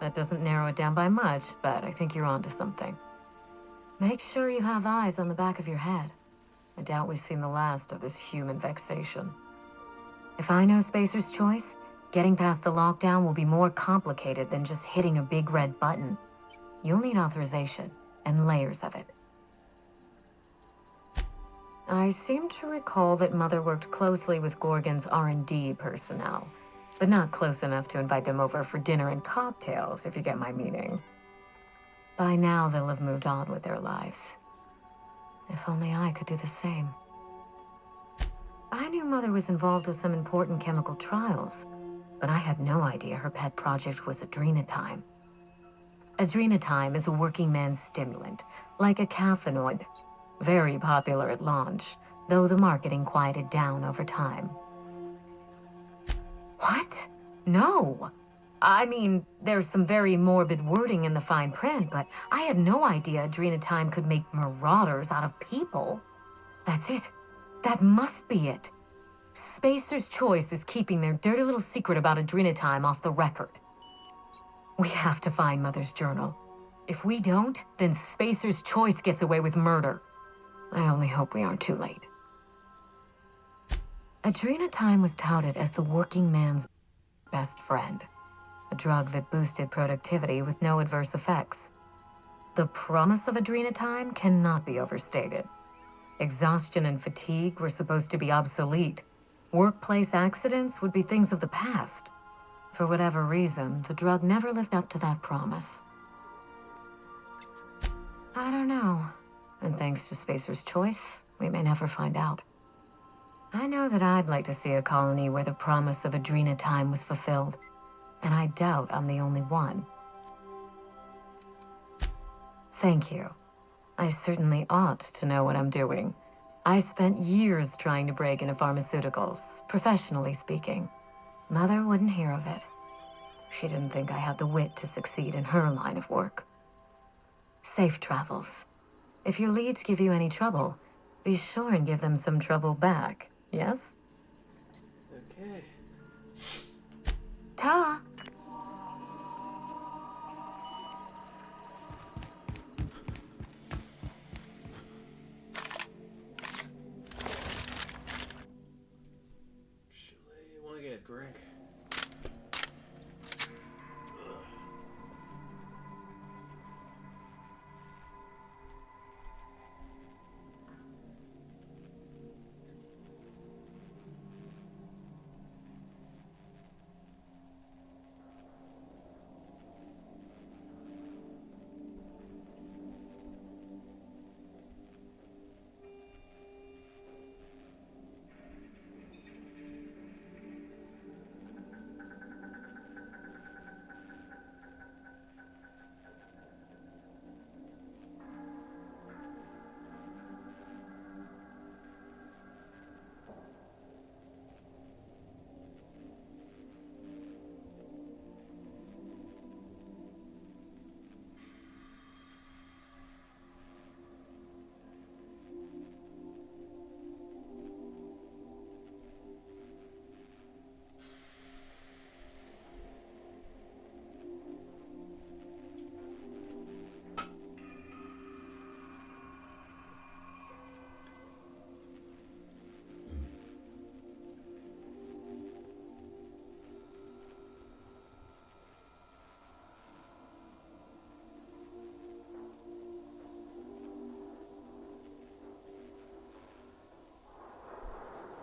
S9: That doesn't narrow it down by much, but I think you're onto something. Make sure you have eyes on the back of your head. I doubt we've seen the last of this human vexation. If I know Spacer's Choice, getting past the lockdown will be more complicated than just hitting a big red button. You'll need authorization, and layers of it. I seem to recall that Mother worked closely with Gorgon's R&D personnel, but not close enough to invite them over for dinner and cocktails, if you get my meaning. By now, they'll have moved on with their lives. If only I could do the same. I knew Mother was involved with some important chemical trials, but I had no idea her pet project was adrenatime. Adrenatime is a working man's stimulant, like a caffeinoid. Very popular at launch, though the marketing quieted down over time. What? No! I mean, there's some very morbid wording in the fine print, but I had no idea adrenatime could make marauders out of people. That's it. That must be it. Spacer's Choice is keeping their dirty little secret about adrenatime off the record. We have to find Mother's journal. If we don't, then Spacer's Choice gets away with murder. I only hope we aren't too late. Adrenatime was touted as the working man's best friend, a drug that boosted productivity with no adverse effects. The promise of adrenatime cannot be overstated. Exhaustion and fatigue were supposed to be obsolete. Workplace accidents would be things of the past. For whatever reason, the drug never lived up to that promise. I don't know. And thanks to Spacer's Choice, we may never find out. I know that I'd like to see a colony where the promise of adrenatime was fulfilled, and I doubt I'm the only one. Thank you. I certainly ought to know what I'm doing. I spent years trying to break into pharmaceuticals, professionally speaking. Mother wouldn't hear of it. She didn't think I had the wit to succeed in her line of work. Safe travels. If your leads give you any trouble, be sure and give them some trouble back, yes?
S7: Okay.
S9: Ta!
S7: You want to get a drink?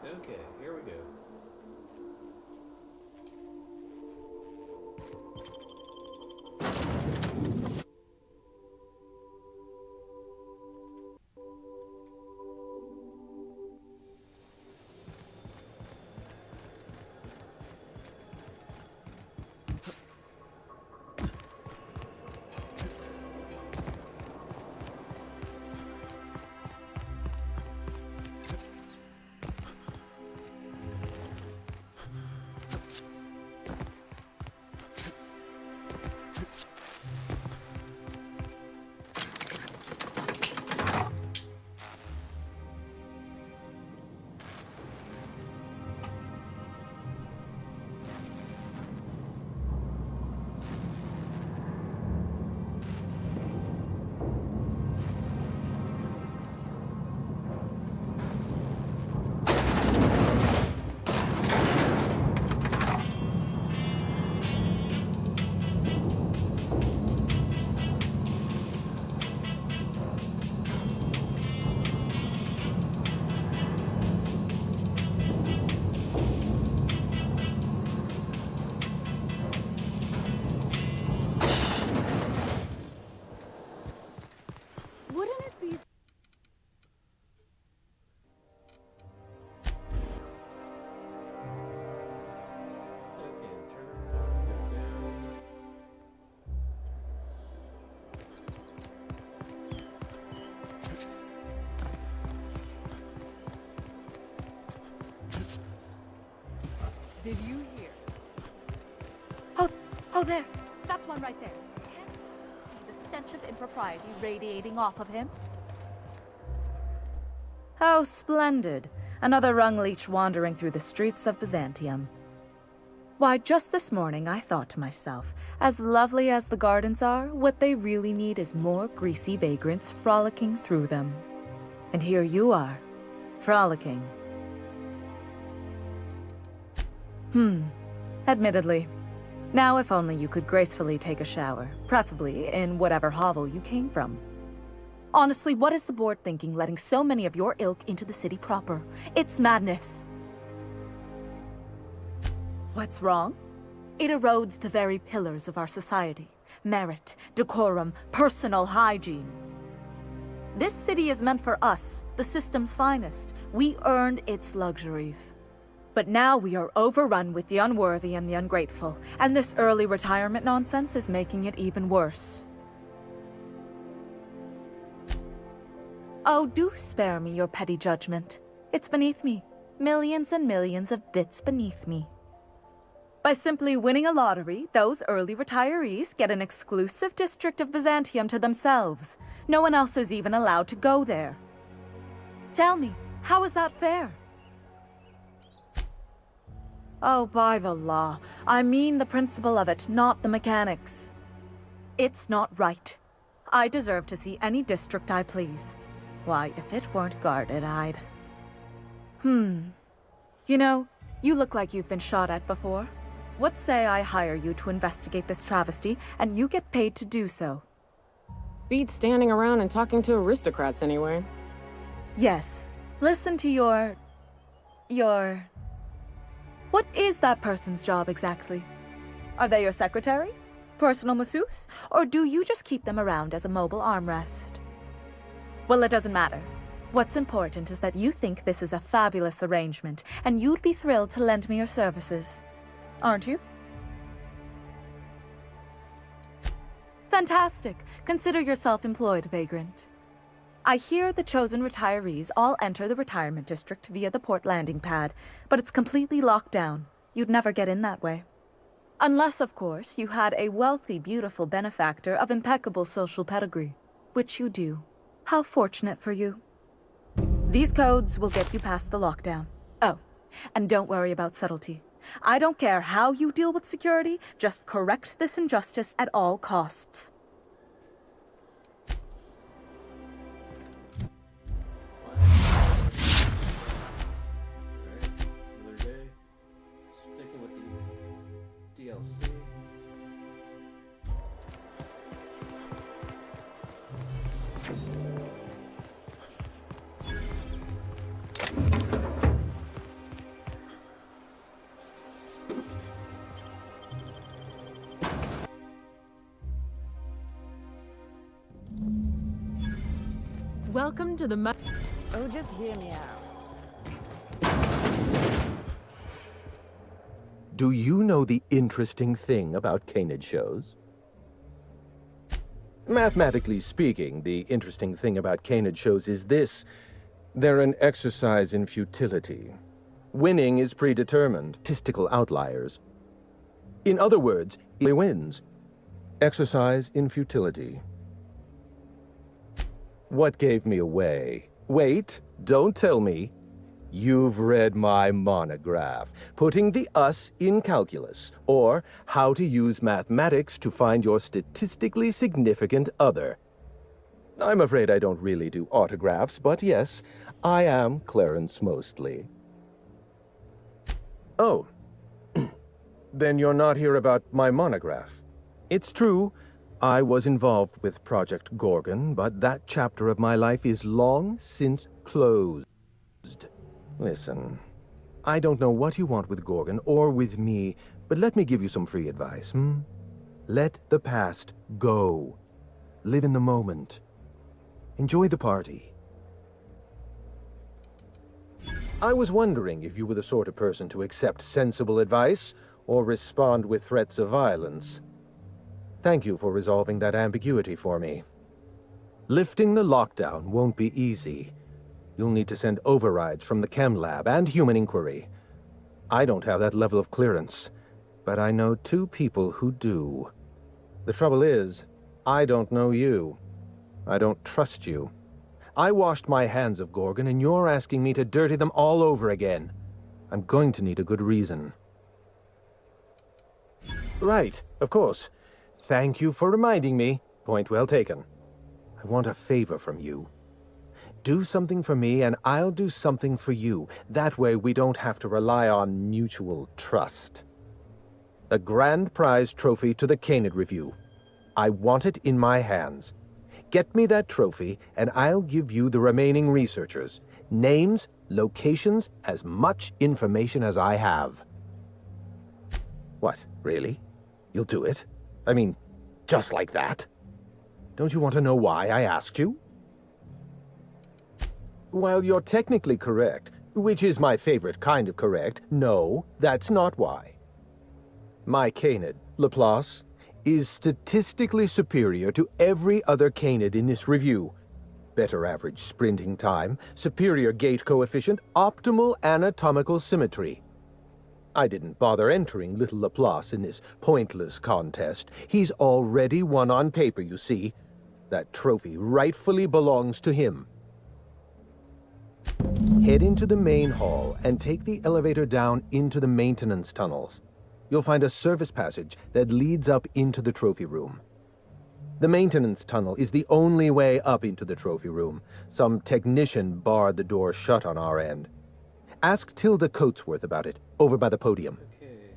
S7: Okay, here we go.
S5: Wouldn't it be...
S7: Okay, turn around, go down.
S2: Did you hear?
S18: Oh, there. That's one right there. Can't you see the stench of impropriety radiating off of him?
S11: How splendid. Another rung leech wandering through the streets of Byzantium. Why, just this morning I thought to myself, as lovely as the gardens are, what they really need is more greasy vagrants frolicking through them. And here you are, frolicking. Admittedly. Now if only you could gracefully take a shower, preferably in whatever hovel you came from. Honestly, what is the board thinking letting so many of your ilk into the city proper? It's madness. What's wrong? It erodes the very pillars of our society. Merit, decorum, personal hygiene. This city is meant for us, the system's finest. We earned its luxuries. But now we are overrun with the unworthy and the ungrateful, and this early retirement nonsense is making it even worse. Oh, do spare me your petty judgment. It's beneath me. Millions and millions of bits beneath me. By simply winning a lottery, those early retirees get an exclusive district of Byzantium to themselves. No one else is even allowed to go there. Tell me, how is that fair? Oh, by the law. I mean the principle of it, not the mechanics. It's not right. I deserve to see any district I please. Why, if it weren't guarded, I'd... You know, you look like you've been shot at before. What say I hire you to investigate this travesty, and you get paid to do so?
S2: Beats standing around and talking to aristocrats anyway.
S11: Yes. Listen to your... What is that person's job exactly? Are they your secretary? Personal masseuse? Or do you just keep them around as a mobile armrest? Well, it doesn't matter. What's important is that you think this is a fabulous arrangement, and you'd be thrilled to lend me your services. Aren't you? Fantastic. Consider yourself employed, vagrant. I hear the chosen retirees all enter the retirement district via the port landing pad, but it's completely locked down. You'd never get in that way. Unless, of course, you had a wealthy, beautiful benefactor of impeccable social pedigree, which you do. How fortunate for you. These codes will get you past the lockdown. Oh, and don't worry about subtlety. I don't care how you deal with security, just correct this injustice at all costs.
S7: Another day. Sticking with the DLC.
S11: Welcome to the
S13: Oh, just hear me out.
S19: Do you know the interesting thing about canid shows? Mathematically speaking, the interesting thing about canid shows is this. They're an exercise in futility. Winning is predetermined. Statistical outliers. In other words, he wins. Exercise in futility. What gave me away? Wait, don't tell me. You've read my monograph, Putting the Us in Calculus, or How to Use Mathematics to Find Your Statistically Significant Other. I'm afraid I don't really do autographs, but yes, I am Clarence Mostly. Oh, then you're not here about my monograph. It's true, I was involved with Project Gorgon, but that chapter of my life is long since closed. Listen, I don't know what you want with Gorgon or with me, but let me give you some free advice, Let the past go. Live in the moment. Enjoy the party. I was wondering if you were the sort of person to accept sensible advice or respond with threats of violence. Thank you for resolving that ambiguity for me. Lifting the lockdown won't be easy. You'll need to send overrides from the chem lab and human inquiry. I don't have that level of clearance, but I know 2 people who do. The trouble is, I don't know you. I don't trust you. I washed my hands of Gorgon, and you're asking me to dirty them all over again. I'm going to need a good reason. Right, of course. Thank you for reminding me. Point well taken. I want a favor from you. Do something for me, and I'll do something for you. That way we don't have to rely on mutual trust. A grand prize trophy to the Canid Review. I want it in my hands. Get me that trophy, and I'll give you the remaining researchers. Names, locations, as much information as I have. What, really? You'll do it? I mean, just like that? Don't you want to know why I asked you? While you're technically correct, which is my favorite kind of correct, no, that's not why. My canid, Laplace, is statistically superior to every other canid in this review. Better average sprinting time, superior gait coefficient, optimal anatomical symmetry. I didn't bother entering little Laplace in this pointless contest. He's already won on paper, you see. That trophy rightfully belongs to him. Head into the main hall and take the elevator down into the maintenance tunnels. You'll find a service passage that leads up into the trophy room. The maintenance tunnel is the only way up into the trophy room. Some technician barred the door shut on our end. Ask Tilda Coatsworth about it, over by the podium.
S7: Okay.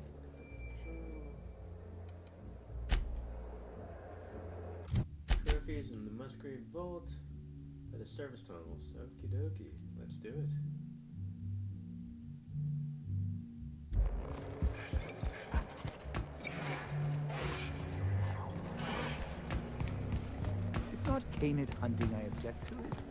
S7: Trophies in the Musgrave Vault by the service tunnels. Okie dokie. Let's do it.
S10: It's not canid hunting I object to, it's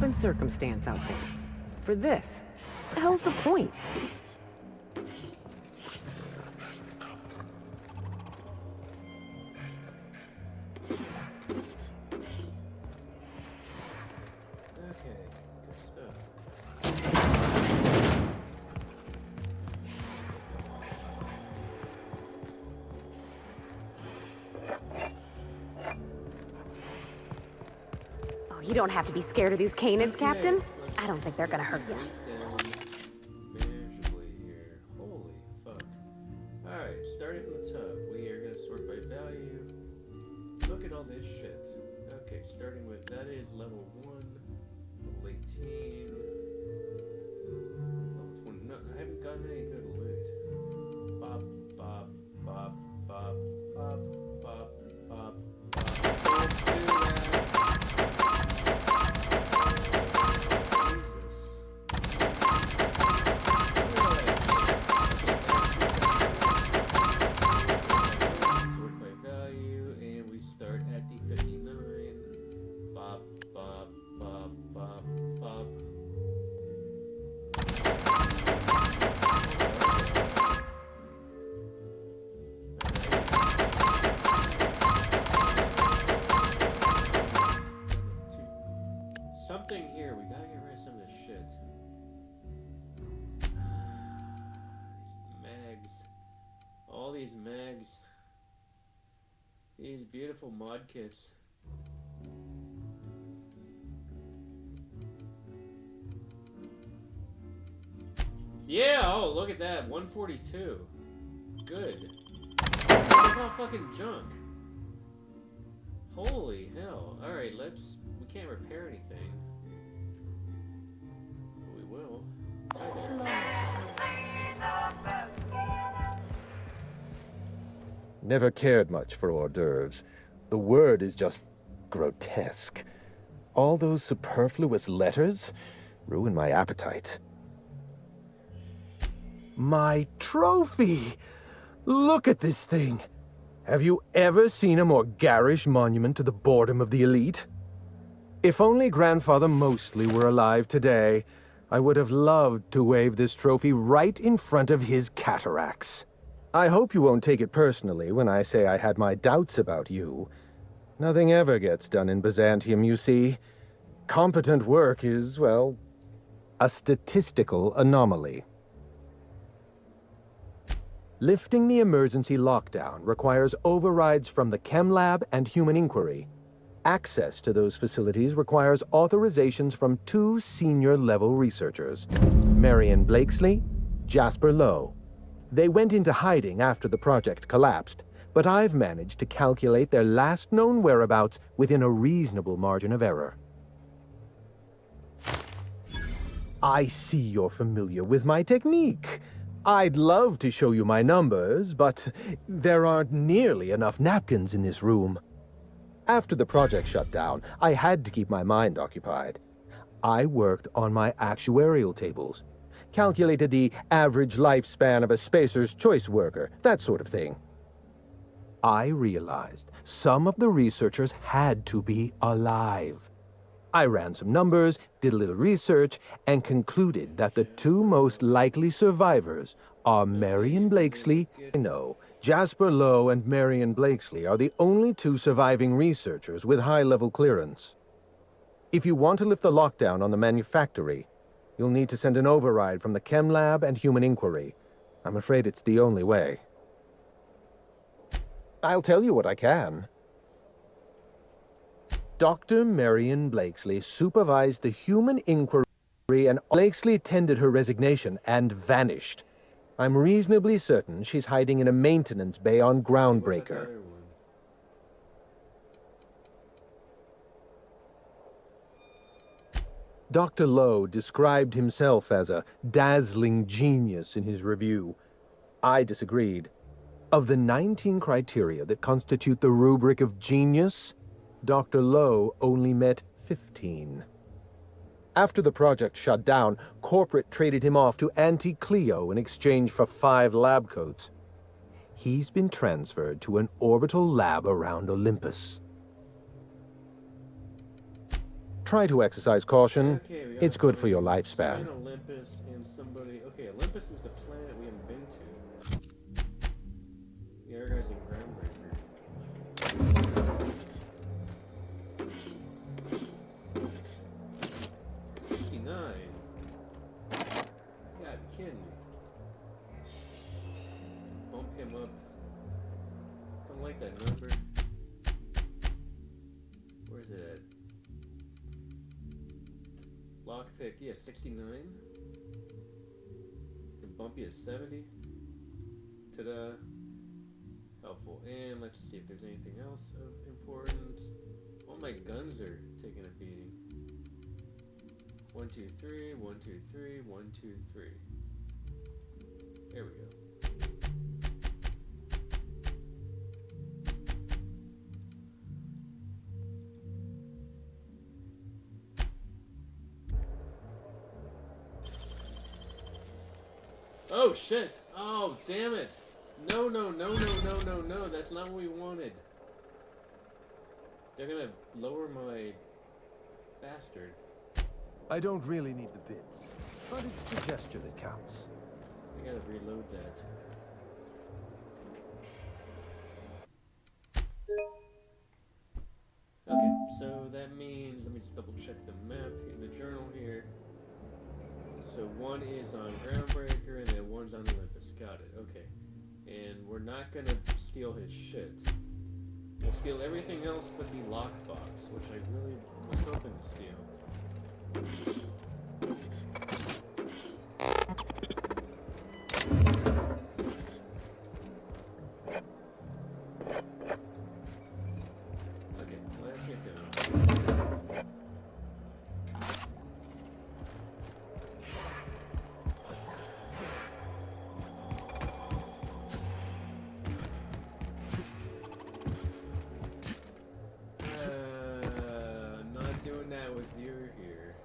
S2: and circumstance out there. For this. What the hell's the point?
S5: Oh, you don't have to be scared of these canids, Captain. I don't think they're gonna hurt you.
S7: Miserably here. Holy fuck. Alright, starting from the top, we are gonna sort by value. Look at all this shit. Okay, starting with that is level 1, level 18. Level 20. No, I haven't gotten any good loot. Bop, bop, bop, bop, bop, bop, bop, bop. Don't do that. Something here, we gotta get rid of some of this shit. These mags. All these mags. These beautiful mod kits. Yeah, oh, look at that. 142. Good. Look all fucking junk. Holy hell. Alright, we can't repair anything. We will.
S19: Never cared much for hors d'oeuvres. The word is just grotesque. All those superfluous letters ruin my appetite. My trophy! Look at this thing! Have you ever seen a more garish monument to the boredom of the elite? If only Grandfather Mostly were alive today, I would have loved to wave this trophy right in front of his cataracts. I hope you won't take it personally when I say I had my doubts about you. Nothing ever gets done in Byzantium, you see. Competent work is, well, a statistical anomaly. Lifting the emergency lockdown requires overrides from the Chem Lab and Human Inquiry. Access to those facilities requires authorizations from 2 senior-level researchers, Marion Blakesley, Jasper Lowe. They went into hiding after the project collapsed, but I've managed to calculate their last known whereabouts within a reasonable margin of error. I see you're familiar with my technique. I'd love to show you my numbers, but there aren't nearly enough napkins in this room. After the project shut down, I had to keep my mind occupied. I worked on my actuarial tables, calculated the average lifespan of a Spacer's Choice worker, that sort of thing. I realized some of the researchers had to be alive. I ran some numbers, did a little research, and concluded that the 2 most likely survivors are Marion Blakesley. No, Jasper Lowe and Marion Blakesley are the only 2 surviving researchers with high-level clearance. If you want to lift the lockdown on the manufactory, you'll need to send an override from the Chem Lab and Human Inquiry. I'm afraid it's the only way. I'll tell you what I can. Dr. Marion Blakesley supervised the Human Inquiry, and Blakesley tendered her resignation and vanished. I'm reasonably certain she's hiding in a maintenance bay on Groundbreaker. Dr. Lowe described himself as a dazzling genius in his review. I disagreed. Of the 19 criteria that constitute the rubric of genius, Dr. Lowe only met 15. After the project shut down, corporate traded him off to Auntie Cleo in exchange for 5 lab coats. He's been transferred to an orbital lab around Olympus. Try to exercise caution.
S7: Okay, we got
S19: It's good for your lifespan.
S7: Find Olympus and somebody. Okay, Olympus is the planet we haven't been to. The other guy's in Groundbreaker. 69. You gotta be kidding me. Bump him up. Don't like that number. Where's it at? Lockpick, yeah, 69. Can bump you to 70. Ta-da. Helpful. And let's see if there's anything else of importance. All my guns are taking a beating. 1, 2, 3, 1, 2, 3, 1, 2, 3. There we go. Oh shit! Oh damn it! No, no, no, no, no, no, no! That's not what we wanted. They're gonna lower my bastard.
S19: I don't really need the bits, but it's the gesture that counts.
S7: I gotta reload that. Okay, so that means, let me just double check the map, the journal here. So one is on Groundbreaker and then one's on Olympus. Got it, okay. And we're not gonna steal his shit. We'll steal everything else but the lockbox, which I really was hoping to steal. Okay, let's get going. Not doing that with you here.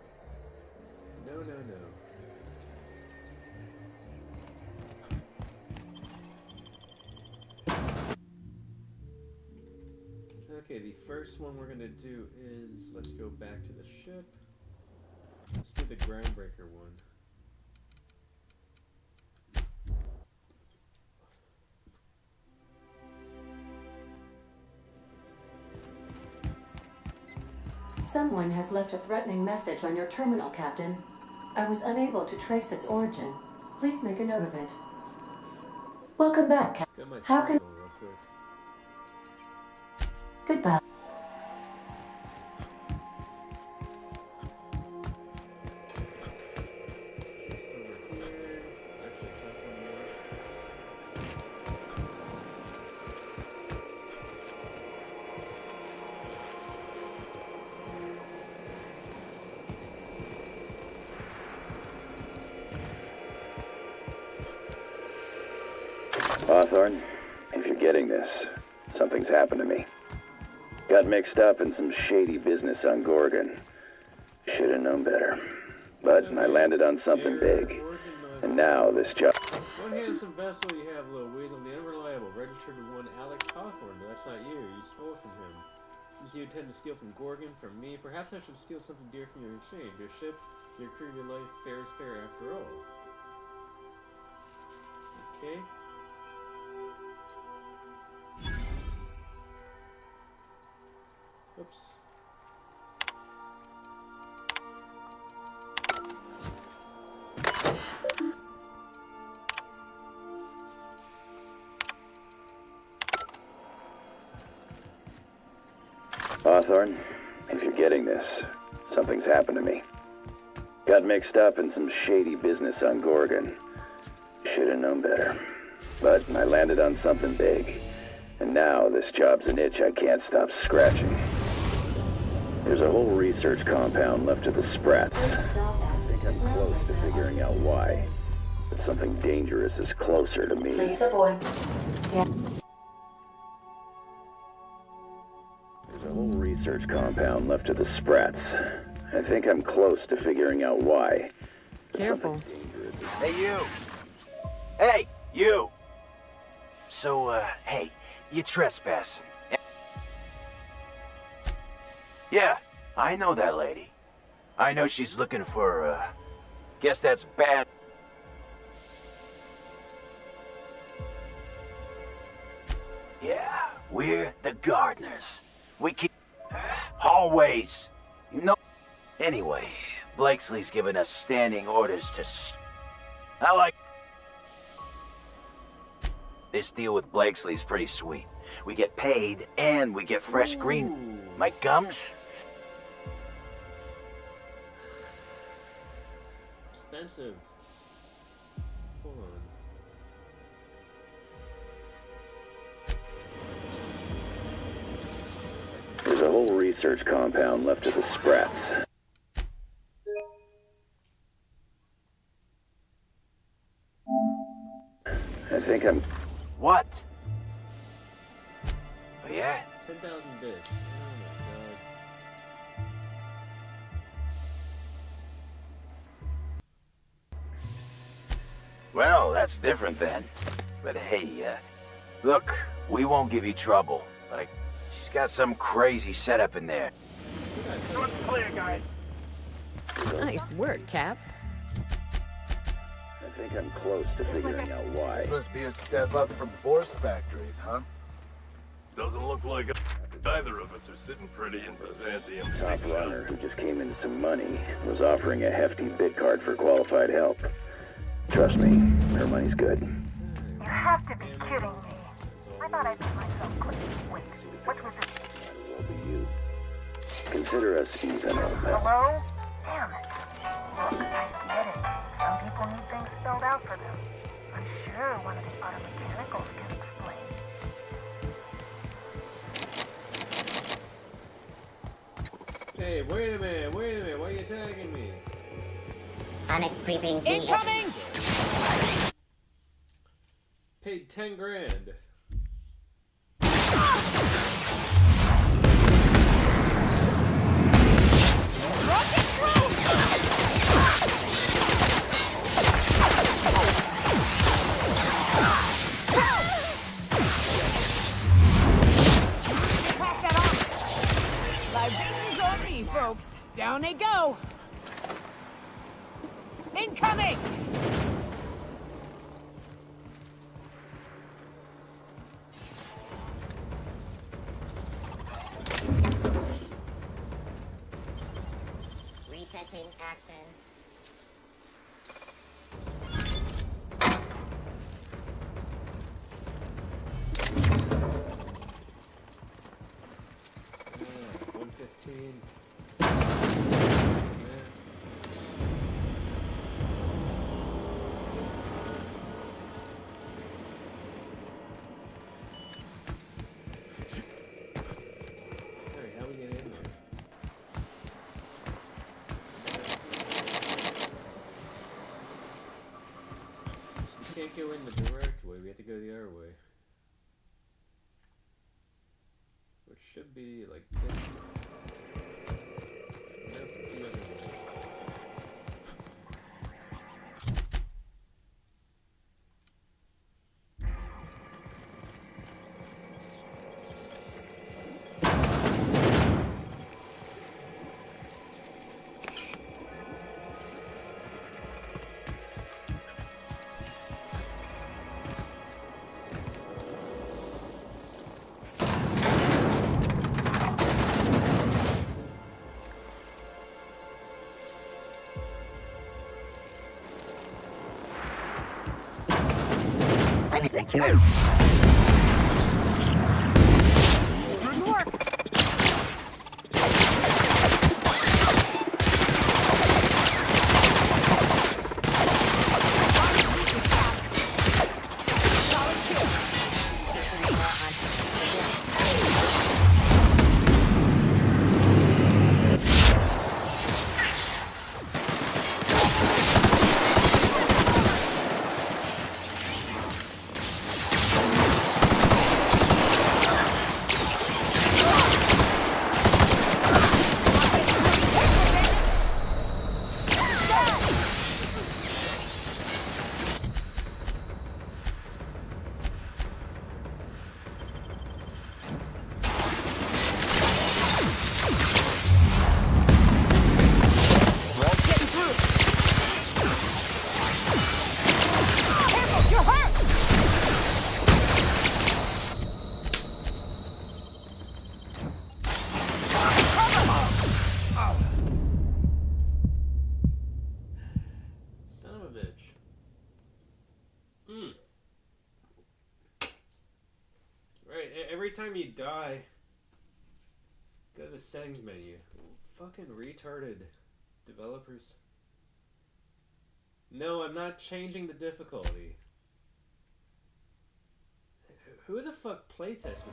S7: No, no, no. Okay, the first one we're gonna do is, let's go back to the ship. Let's do the Groundbreaker one.
S4: Someone has left a threatening message on your terminal, Captain. I was unable to trace its origin. Please make a note of it. Welcome back, Captain. How can...
S7: Real quick.
S4: Goodbye.
S1: Hawthorne, if you're getting this, something's happened to me. Got mixed up in some shady business on Gorgon. Should have known better. But I landed on something big. And now this job...
S7: One handsome vessel you have, little weasel. The unreliable. Registered to one Alex Hawthorne, but that's not you. You stole from him. Since you intend to steal from Gorgon, from me, perhaps I should steal something dear from your exchange. Your ship, your crew, your life, fair is fair after all. Okay. Oops.
S1: Hawthorne, if you're getting this, something's happened to me. Got mixed up in some shady business on Gorgon. Should have known better. But I landed on something big. And now this job's an itch I can't stop scratching. There's a whole research compound left to the Sprats. I think I'm close to figuring out why. But something dangerous is closer to me.
S4: Please avoid. Yeah.
S1: There's a whole research compound left to the Sprats. I think I'm close to figuring out why. But
S2: Careful.
S20: Hey, you! Hey, you! So, hey, you trespassing. Yeah, I know that lady. I know she's looking for, guess that's bad. Yeah, we're the gardeners. We keep... hallways. You know... Anyway, Blakesley's given us standing orders to... I like... This deal with Blakesley's pretty sweet. We get paid, and we get fresh green... My gums?
S7: Expensive. Hold on.
S1: There's a whole research compound left of the Sprats. I think I'm...
S20: What? Oh, yeah?
S7: 10,000 bits. Oh my god.
S20: Well, that's different then. But hey, look, we won't give you trouble, but she's got some crazy setup in there.
S15: North clear, guys.
S2: Nice work, Cap.
S1: I think I'm close to figuring out why.
S10: Must be a step up from Force factories, huh?
S21: Doesn't look like it. Either of us are sitting pretty in Byzantium.
S1: Top runner who just came into some money was offering a hefty bid card for qualified help. Trust me, her money's good.
S15: You have to be kidding me. I thought I'd make myself clear. Wait, what was it?
S1: Well, be you. Consider us even, old pal.
S15: Hello? Damn it. Look, I get it. Some people need things spelled out for them. I'm sure one of the auto mechanicals can explain.
S7: Hey, wait a minute, why are you tagging me?
S8: Onyx sweeping
S13: Incoming!
S7: Paid 10 grand.
S13: Rocket through! Pass that on! Libations on me, folks. Down they go! Incoming!
S8: Resetting action.
S7: Yeah, 115. Hey, how we get in there? We can't go in the direct way, we have to go the other way. Which should be like this. Nope, the other way.
S8: Secure.
S13: Good work!
S7: every time you die, go to the settings menu. Fucking retarded developers. No, I'm not changing the difficulty. Who the fuck playtested this?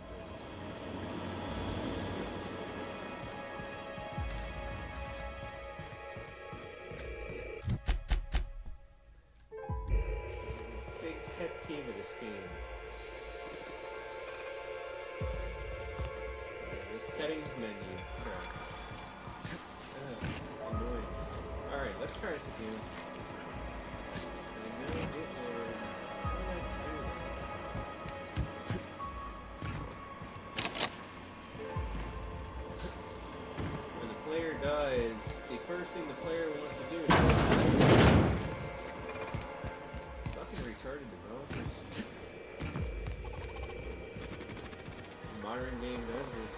S7: Big pet peeve of this game. The settings menu. Annoying. Alright, let's try this again. I know it was... When the player dies, the first thing the player wants to do is... Fucking retarded developers. Modern game does this.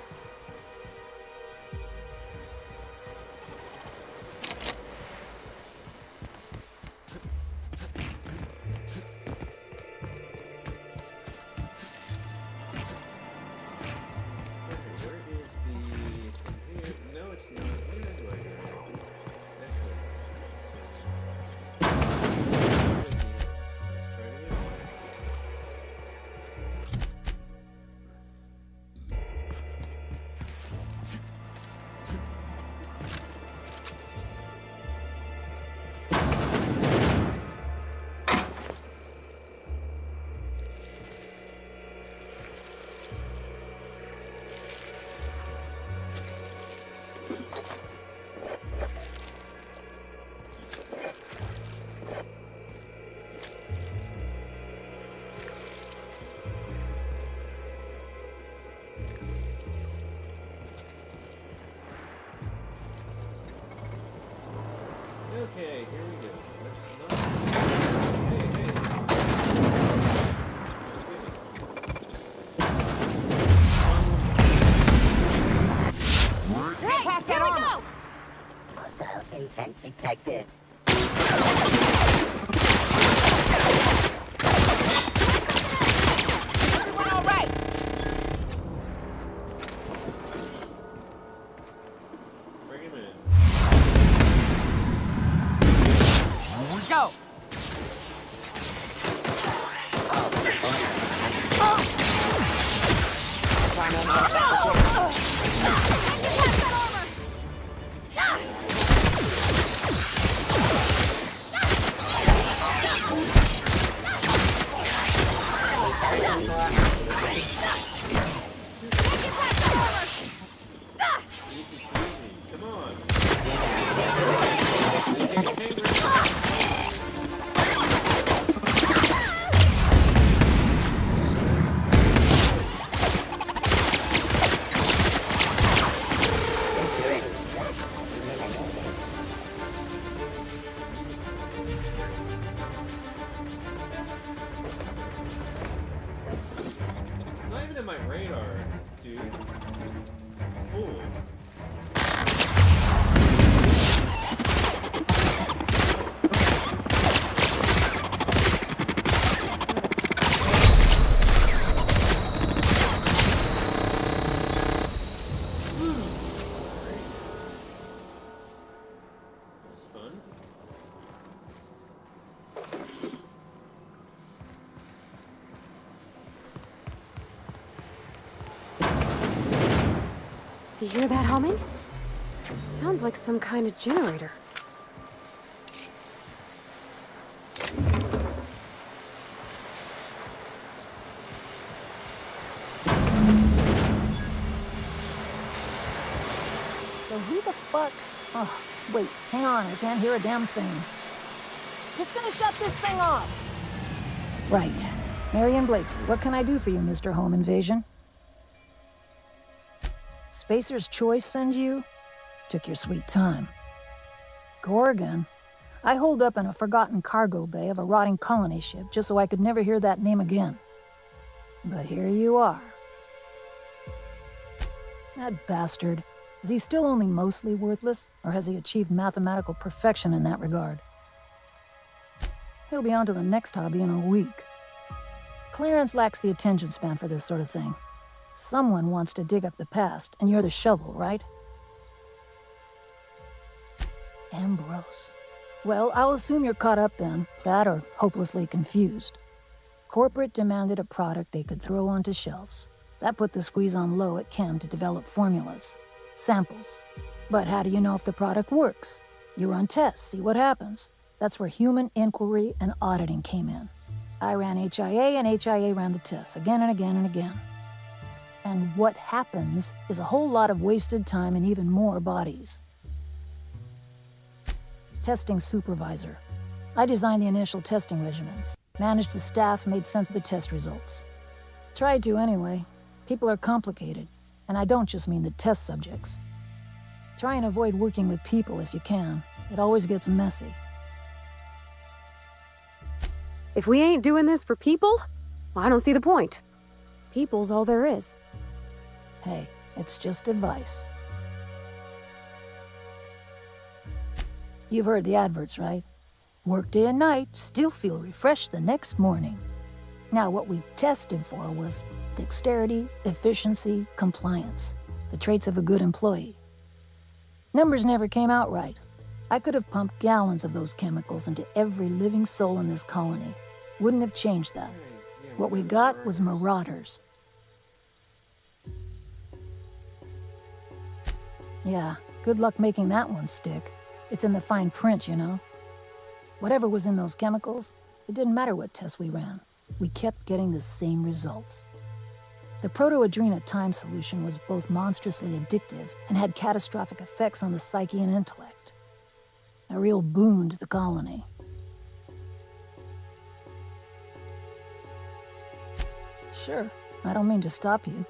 S7: Okay, here we go. Let's not...
S8: Hey, pass that on! Hostile intent detected.
S13: Everyone all right?
S7: Bring him in.
S13: Go!
S7: Come on. Not even in my radar, dude. Fool.
S5: You hear that humming? Sounds like some kind of generator.
S6: So who the fuck... Oh, wait, hang on, I can't hear a damn thing. Just gonna shut this thing off. Right. Marion Blakesley, what can I do for you, Mr. Home Invasion? Spacer's Choice send you? Took your sweet time. Gorgon? I holed up in a forgotten cargo bay of a rotting colony ship just so I could never hear that name again. But here you are. That bastard. Is he still only mostly worthless, or has he achieved mathematical perfection in that regard? He'll be on to the next hobby in a week. Clarence lacks the attention span for this sort of thing. Someone wants to dig up the past, and you're the shovel, right? Ambrose. Well, I'll assume you're caught up then. That or hopelessly confused. Corporate demanded a product they could throw onto shelves. That put the squeeze on low at Chem to develop formulas. Samples. But how do you know if the product works? You run tests, see what happens. That's where human inquiry and auditing came in. I ran HIA, and HIA ran the tests again and again and again. And what happens is a whole lot of wasted time and even more bodies. Testing supervisor. I designed the initial testing regimens, managed the staff, made sense of the test results. Tried to anyway. People are complicated, and I don't just mean the test subjects. Try and avoid working with people if you can. It always gets messy.
S5: If we ain't doing this for people, I don't see the point. People's all there is.
S6: Hey, it's just advice. You've heard the adverts, right? Work day and night, still feel refreshed the next morning. Now, what we tested for was dexterity, efficiency, compliance, the traits of a good employee. Numbers never came out right. I could have pumped gallons of those chemicals into every living soul in this colony. Wouldn't have changed that. What we got was marauders. Yeah, good luck making that one stick. It's in the fine print, you know. Whatever was in those chemicals, it didn't matter what tests we ran. We kept getting the same results. The protoadrena time solution was both monstrously addictive and had catastrophic effects on the psyche and intellect. A real boon to the colony. Sure, I don't mean to stop you.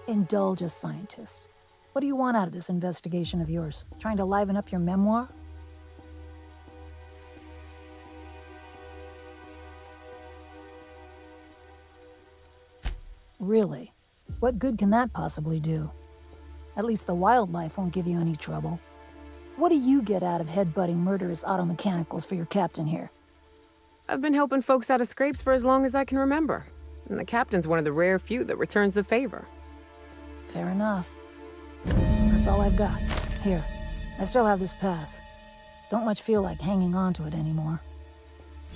S6: Indulge a scientist. What do you want out of this investigation of yours? Trying to liven up your memoir? Really? What good can that possibly do? At least the wildlife won't give you any trouble. What do you get out of headbutting murderous automechanicals for your captain here?
S2: I've been helping folks out of scrapes for as long as I can remember. And the captain's one of the rare few that returns the favor.
S6: Fair enough. That's all I've got. Here, I still have this pass. Don't much feel like hanging on to it anymore.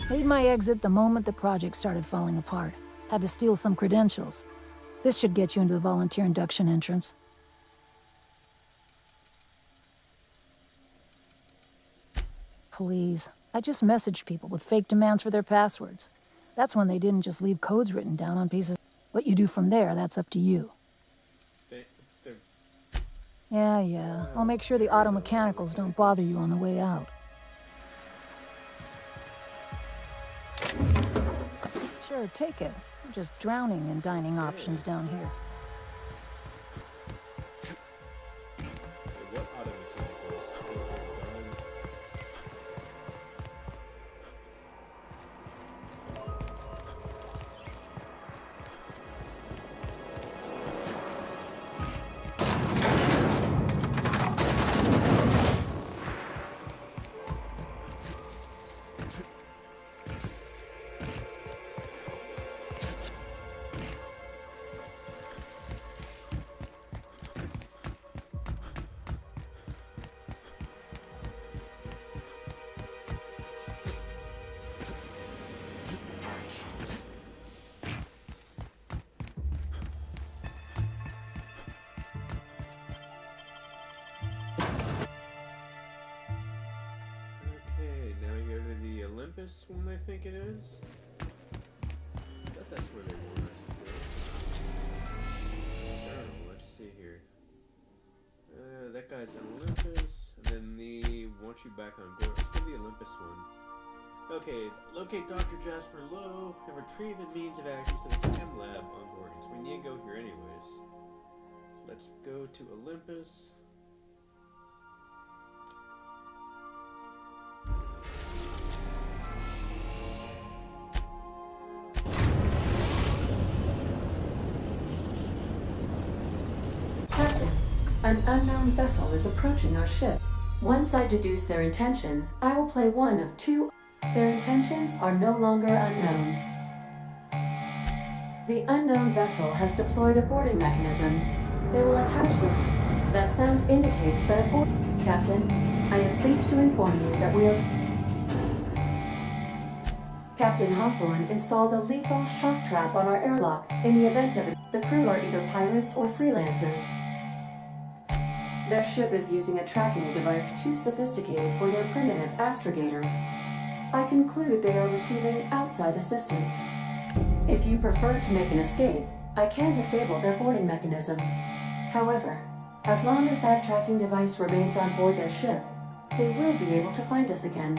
S6: Made my exit the moment the project started falling apart. Had to steal some credentials. This should get you into the volunteer induction entrance. Please, I just messaged people with fake demands for their passwords. That's when they didn't just leave codes written down on pieces. What you do from there, that's up to you. Yeah. I'll make sure the automechanicals don't bother you on the way out. Sure, take it. We're just drowning in dining options down here.
S7: Olympus one, I think it is. I thought that's where they were. I don't know, let's see here. That guy's on Olympus, and then the want you back on board. Let's do the Olympus one. Okay, locate Dr. Jasper Lowe and retrieve the means of access to the chem lab on Gorgon. So we need to go here anyways. Let's go to Olympus.
S4: An unknown vessel is approaching our ship. Once I deduce their intentions, I will play one of two. Their intentions are no longer unknown. The unknown vessel has deployed a boarding mechanism. They will attach them. That sound indicates that a board... Captain, I am pleased to inform you that we are... Captain Hawthorne installed a lethal shock trap on our airlock in the event of it. The crew are either pirates or freelancers. Their ship is using a tracking device too sophisticated for their primitive astrogator. I conclude they are receiving outside assistance. If you prefer to make an escape, I can disable their boarding mechanism. However, as long as that tracking device remains on board their ship, they will be able to find us again.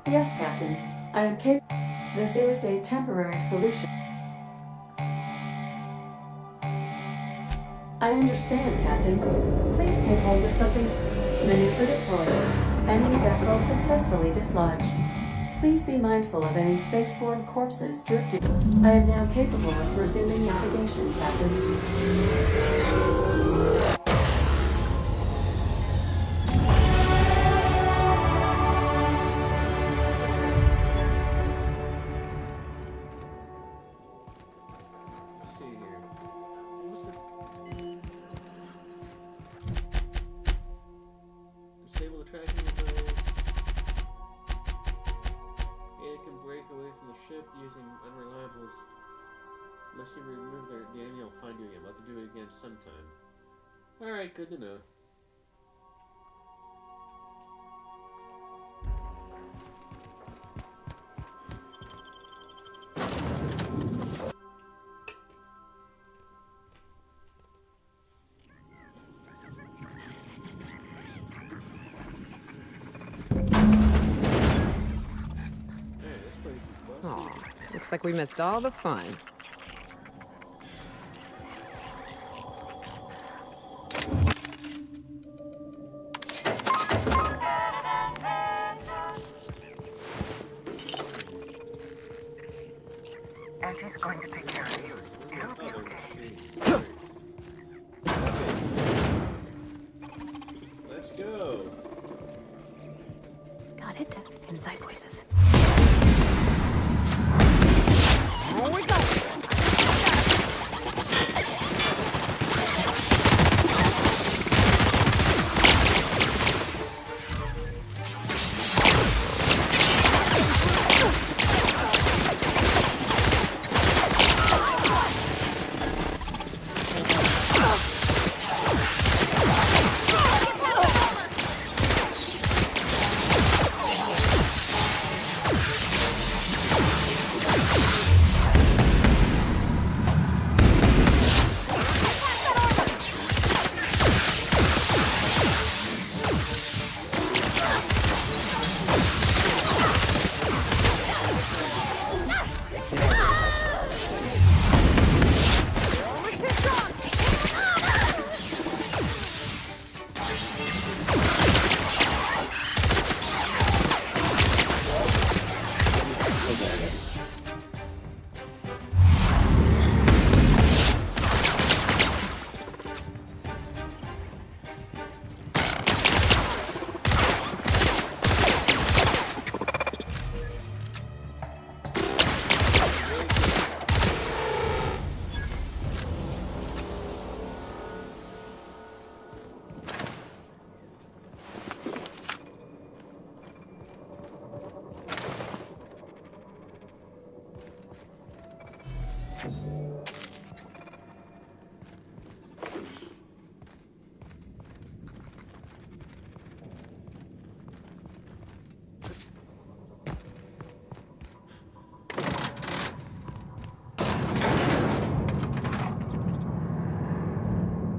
S4: Yes, Captain. I am capable. This is a temporary solution. I understand, Captain. Please take hold of something. Maneuver deployed. Enemy vessel successfully dislodged. Please be mindful of any spaceborne corpses drifting. I am now capable of resuming navigation, Captain.
S7: Disable the tracking device. It can break away from the ship using unreliables. Unless you remove the enemy will find you again. We'll have to do it again sometime. Alright, good to know.
S2: Looks like we missed all the fun.
S15: Angie's going to take care of you. It'll be okay.
S7: Let's go.
S5: Got it? Inside voices.
S13: Here we go!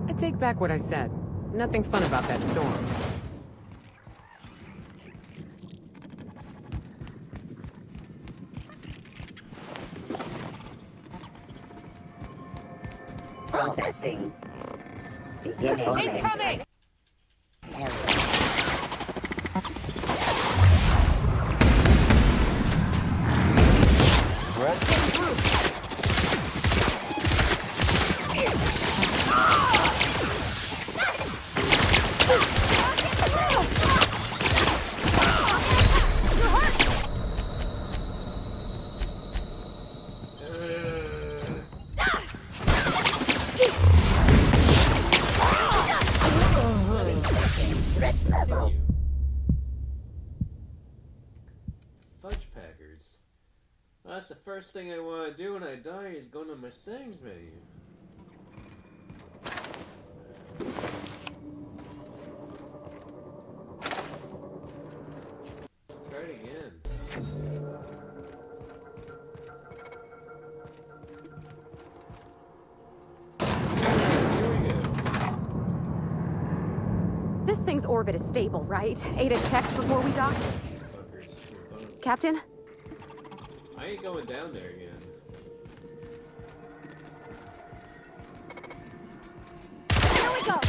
S2: I take back what I said. Nothing fun about that storm.
S8: Processing. Beginning.
S13: He's coming!
S7: fudge packers. Well, that's the first thing I want to do when I die is go to my settings menu. Try it again.
S5: This thing's orbit is stable, right? Ada checked before we docked? Captain?
S7: I ain't going down there again.
S5: Here we go!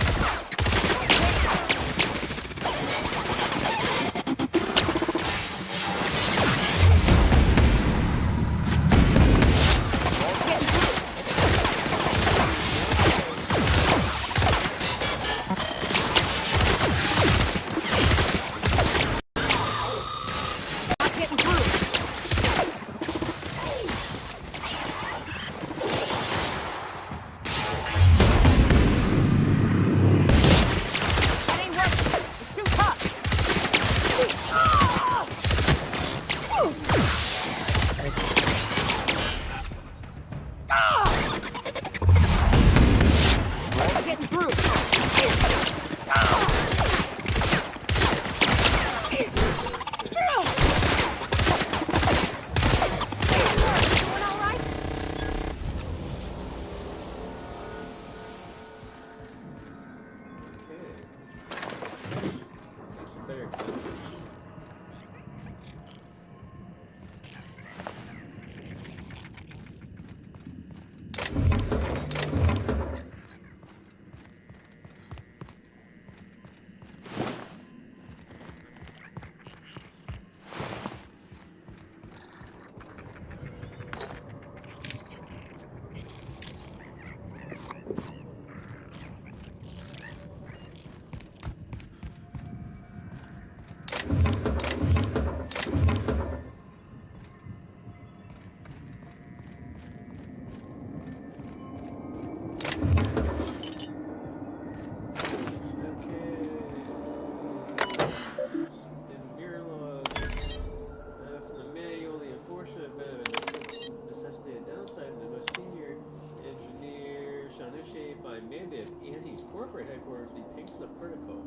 S7: Corporate headquarters, the Pinks of the Protocol.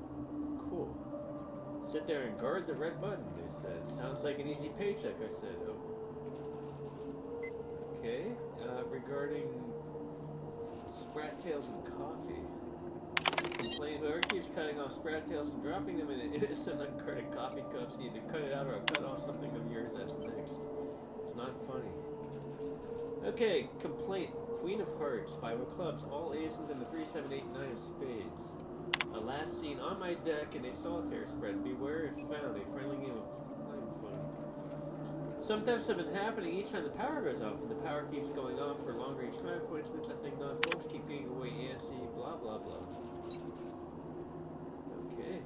S7: Cool. Sit there and guard the red button, they said. Sounds like an easy paycheck, I said. Oh. Okay. Regarding sprat tails and coffee. Complain whoever keeps cutting off sprat tails and dropping them in innocent unguarded coffee cups need to cut it out or I'll cut off something of yours that's next. It's not funny. Okay, complaint. Queen of Hearts, 5 of Clubs, all aces and the 3, 7, 8, 9 of spades. A last seen on my deck in a solitaire spread. Beware if found, a friendly game of playing fun. Some thefts have been happening each time the power goes off, and the power keeps going off for longer each time. Coincidence, I think not. Folks keep getting away antsy, blah blah blah. Okay.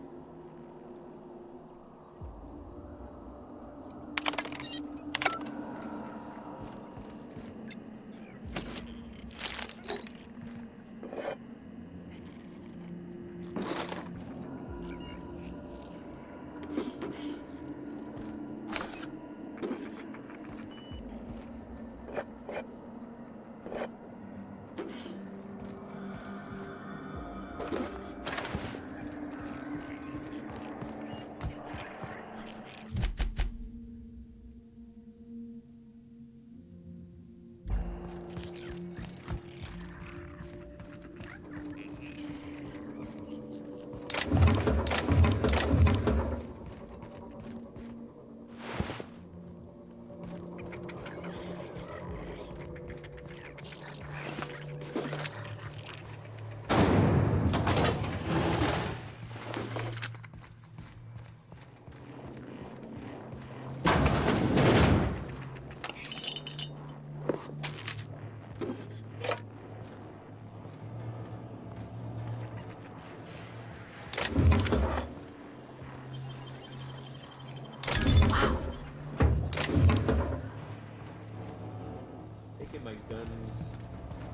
S7: My guns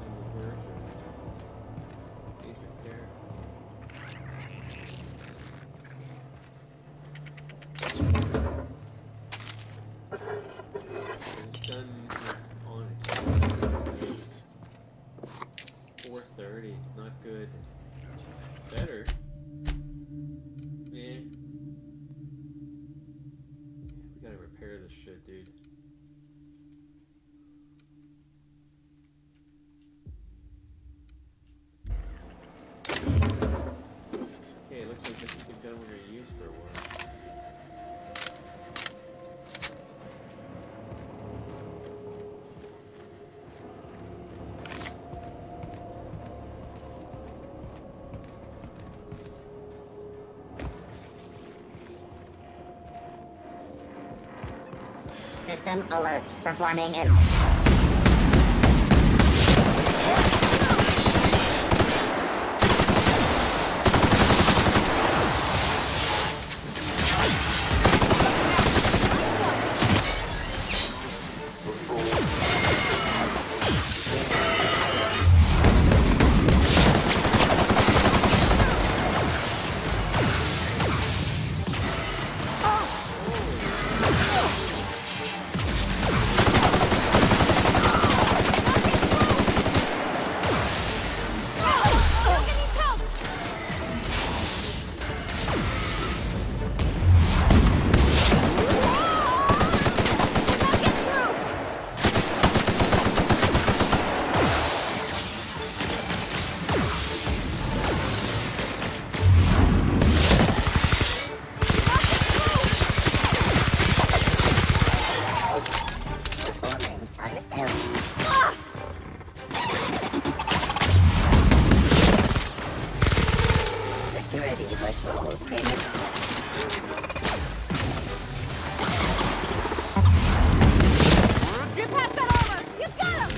S7: on the verge of basic repair. it, dude. Okay, it looks like this is the gun we're gonna use for a while.
S8: System alert. Performing it.
S15: Get past that armor! You got him!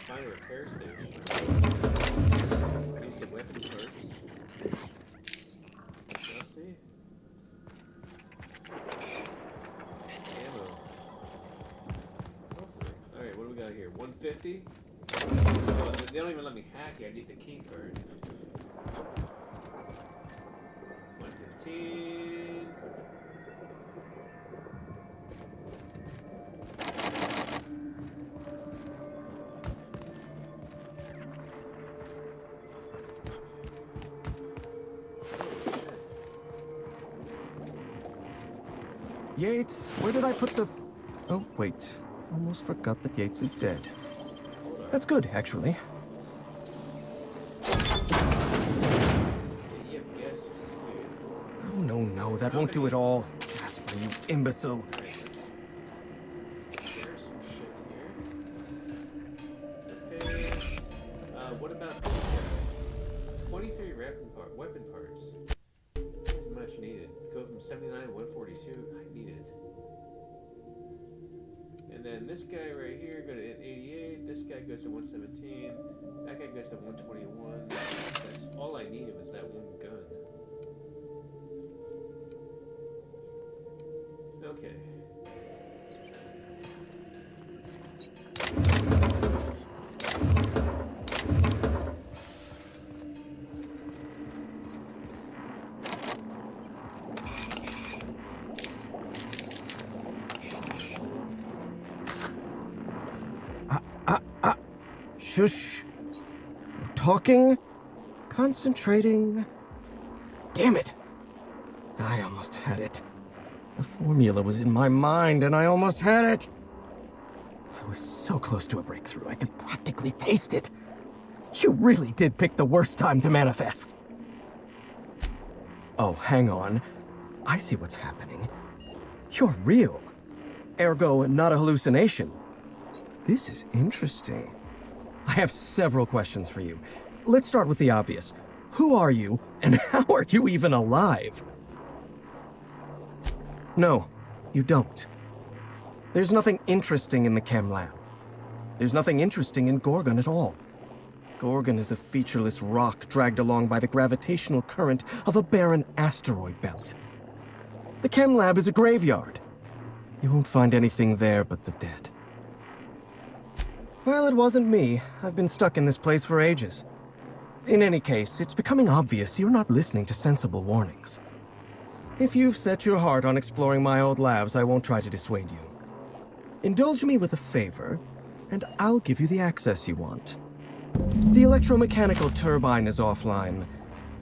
S7: Find a repair station. Use the weapon parts. Let's see. Ammo. Hopefully. Alright, what do we got here? 150? Oh, they don't even let me hack it. I need the key card. 115.
S12: Yates, where did I put the... Oh, wait. Almost forgot that Yates is dead. That's good, actually. Oh, no, that won't do it all. Jasper, you imbecile.
S7: What about this guy? 23 weapon parts. Not much needed. Go from 79 to 142. I need it. And then this guy right here, go to 88. This guy goes to 117. That guy goes to 121. That's all I needed was that one gun. Okay.
S12: Shush. Talking. Concentrating. Damn it. I almost had it. The formula was in my mind and I almost had it. I was so close to a breakthrough, I could practically taste it. You really did pick the worst time to manifest. Oh, hang on. I see what's happening. You're real. Ergo, not a hallucination. This is interesting. I have several questions for you. Let's start with the obvious. Who are you, and how are you even alive? No, you don't. There's nothing interesting in the chem lab. There's nothing interesting in Gorgon at all. Gorgon is a featureless rock dragged along by the gravitational current of a barren asteroid belt. The chem lab is a graveyard. You won't find anything there but the dead. Well, it wasn't me. I've been stuck in this place for ages. In any case, it's becoming obvious you're not listening to sensible warnings. If you've set your heart on exploring my old labs, I won't try to dissuade you. Indulge me with a favor, and I'll give you the access you want. The electromechanical turbine is offline.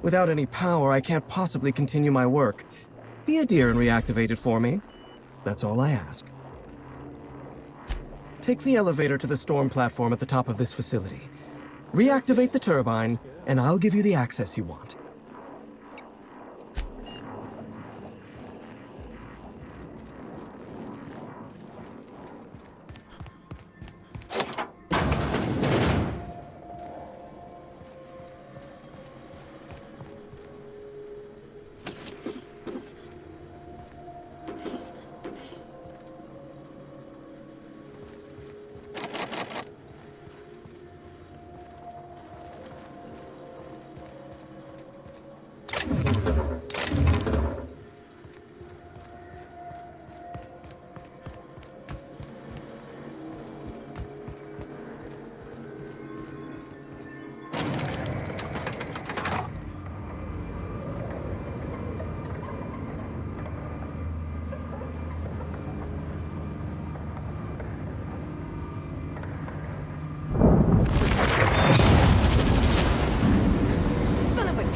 S12: Without any power, I can't possibly continue my work. Be a dear and reactivate it for me. That's all I ask. Take the elevator to the storm platform at the top of this facility. Reactivate the turbine, and I'll give you the access you want.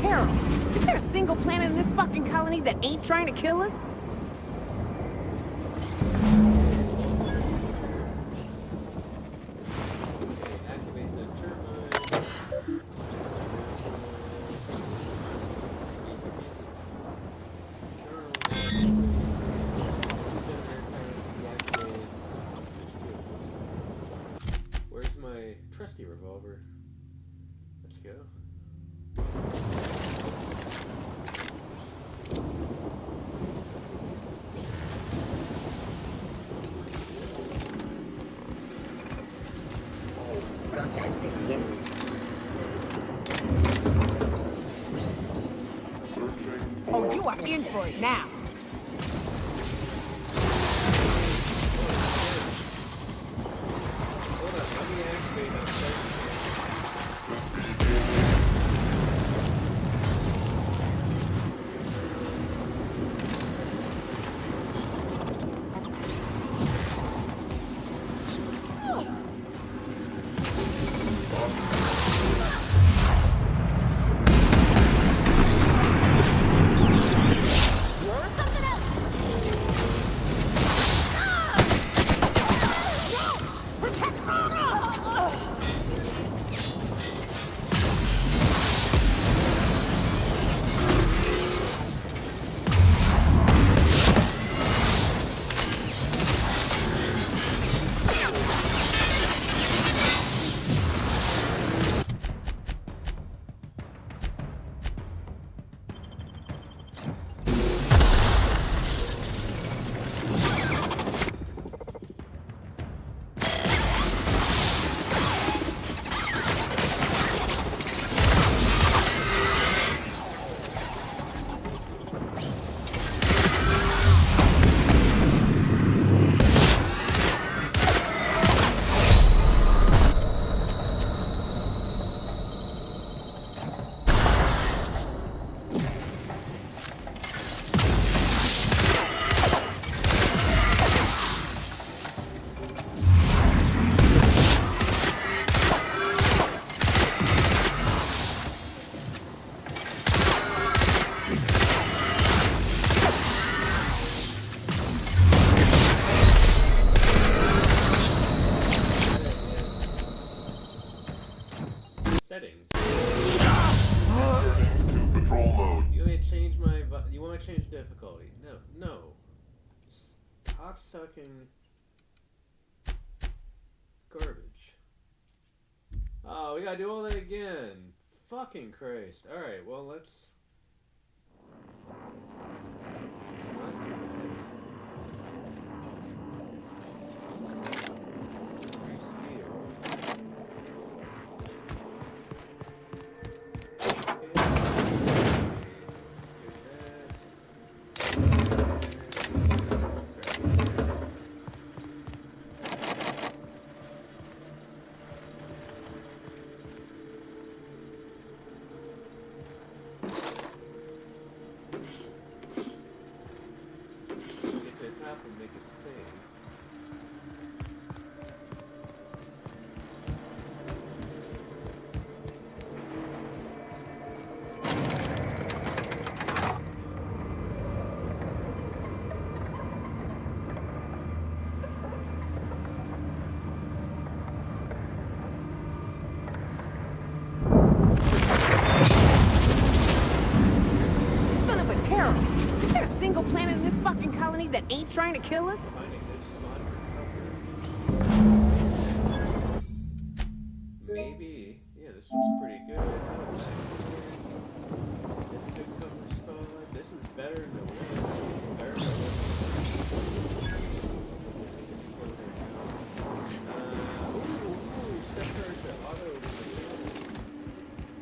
S13: Peril. Is there a single planet in this fucking colony that ain't trying to kill us?
S7: Where's my trusty revolver? Let's go.
S13: Oh, you are in for it now.
S7: You want to change difficulty? No. Stop sucking garbage. Oh, we gotta do all that again. fucking Christ. Alright, well, let's... not do that. Re-steal. And make a save.
S13: Son of a terror! Is there a single planet in this fucking colony that ain't trying to kill us?
S7: Maybe. Yeah, this looks pretty good. This is a good cover spot. This is better than the one. Better than the ooh, step turret to auto.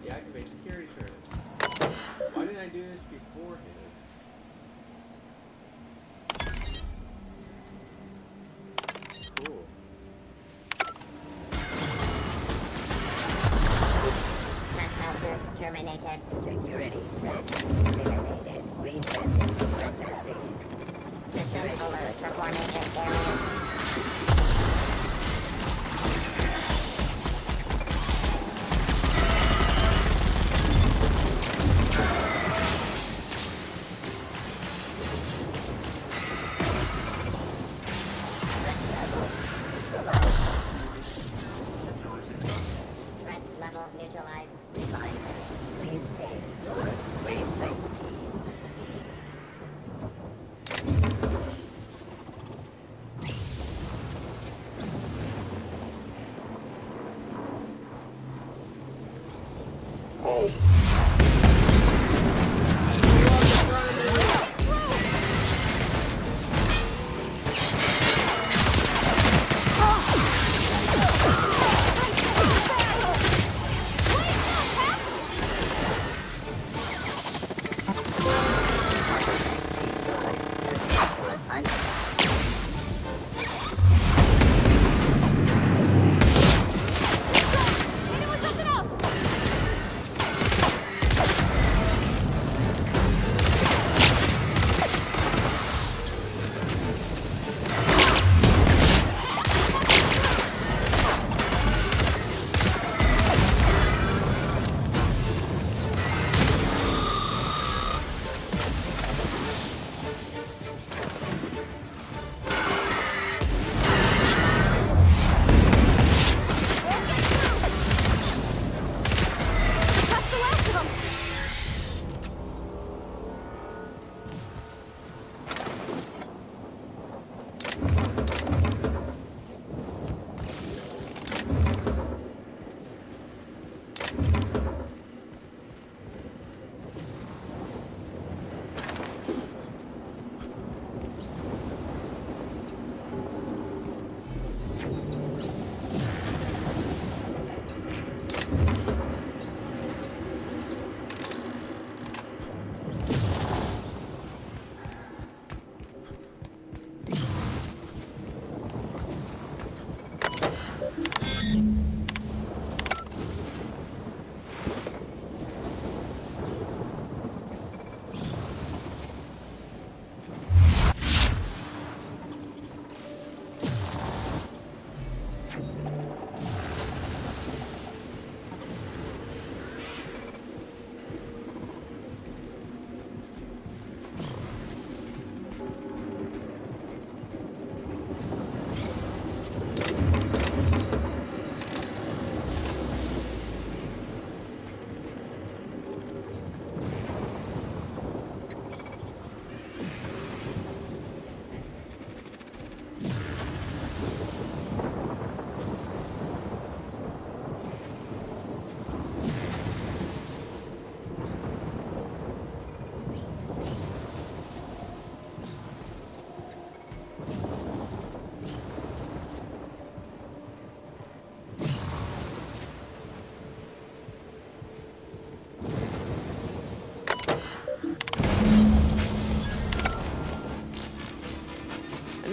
S7: Deactivate security turret. Why didn't I do this beforehand? Cool.
S8: Trespassers terminated. Security threat eliminated. Resetting processing. System alert performing in area. Threat level neutralized. Reminder. Please pay your basic fees.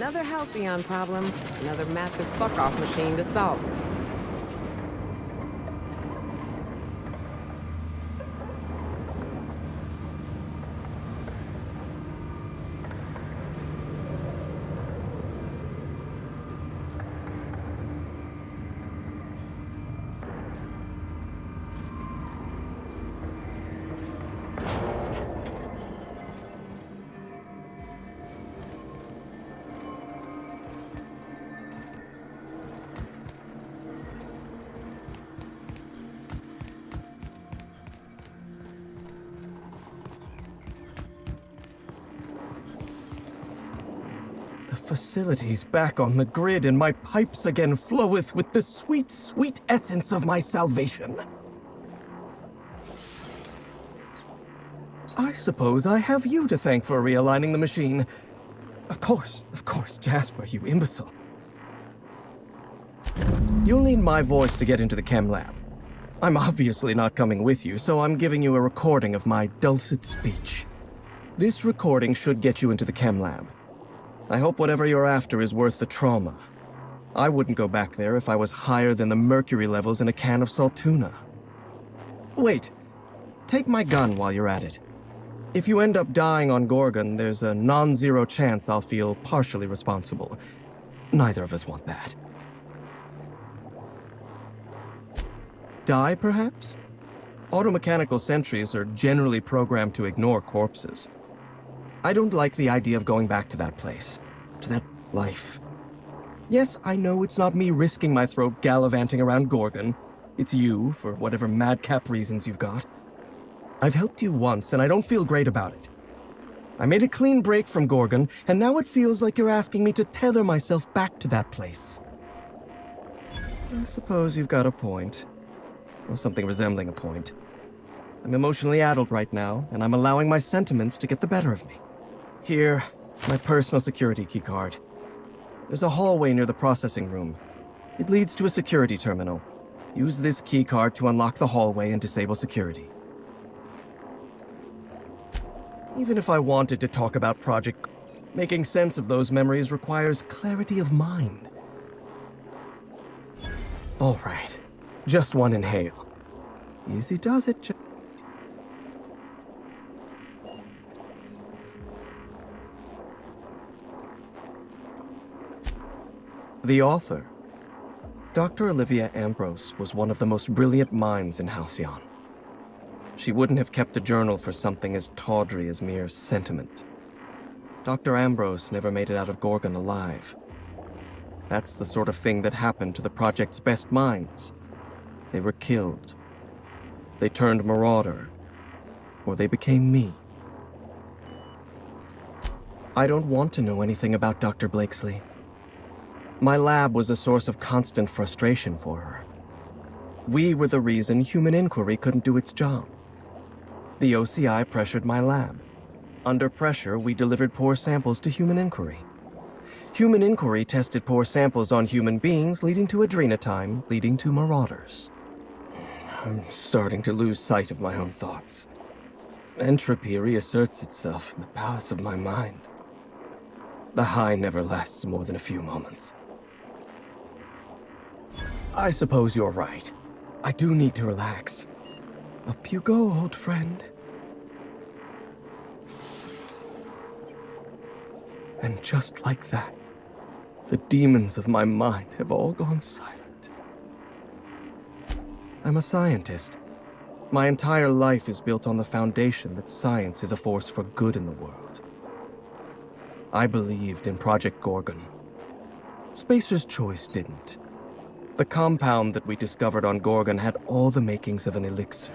S2: Another Halcyon problem, another massive fuck-off machine to solve.
S12: The facility's back on the grid, and my pipes again floweth with the sweet, sweet essence of my salvation. I suppose I have you to thank for realigning the machine. Of course, Jasper, you imbecile. You'll need my voice to get into the chem lab. I'm obviously not coming with you, so I'm giving you a recording of my dulcet speech. This recording should get you into the chem lab. I hope whatever you're after is worth the trauma. I wouldn't go back there if I was higher than the mercury levels in a can of salt tuna. Wait, take my gun while you're at it. If you end up dying on Gorgon, there's a non-zero chance I'll feel partially responsible. Neither of us want that. Die, perhaps? Automechanical sentries are generally programmed to ignore corpses. I don't like the idea of going back to that place, to that life. Yes, I know it's not me risking my throat gallivanting around Gorgon. It's you, for whatever madcap reasons you've got. I've helped you once, and I don't feel great about it. I made a clean break from Gorgon, and now it feels like you're asking me to tether myself back to that place. I suppose you've got a point. Or something resembling a point. I'm emotionally addled right now, and I'm allowing my sentiments to get the better of me. Here, my personal security keycard. There's a hallway near the processing room. It leads to a security terminal. Use this keycard to unlock the hallway and disable security. Even if I wanted to talk about Project, making sense of those memories requires clarity of mind. All right, just one inhale. Easy does it, The author, Dr. Olivia Ambrose, was one of the most brilliant minds in Halcyon. She wouldn't have kept a journal for something as tawdry as mere sentiment. Dr. Ambrose never made it out of Gorgon alive. That's the sort of thing that happened to the project's best minds. They were killed. They turned marauder. Or they became me. I don't want to know anything about Dr. Blakesley. My lab was a source of constant frustration for her. We were the reason human inquiry couldn't do its job. The OCI pressured my lab. Under pressure, we delivered poor samples to human inquiry. Human inquiry tested poor samples on human beings, leading to adrenotime, leading to marauders. I'm starting to lose sight of my own thoughts. Entropy reasserts itself in the palace of my mind. The high never lasts more than a few moments. I suppose you're right. I do need to relax. Up you go, old friend. And just like that, the demons of my mind have all gone silent. I'm a scientist. My entire life is built on the foundation that science is a force for good in the world. I believed in Project Gorgon. Spacer's Choice didn't. The compound that we discovered on Gorgon had all the makings of an elixir.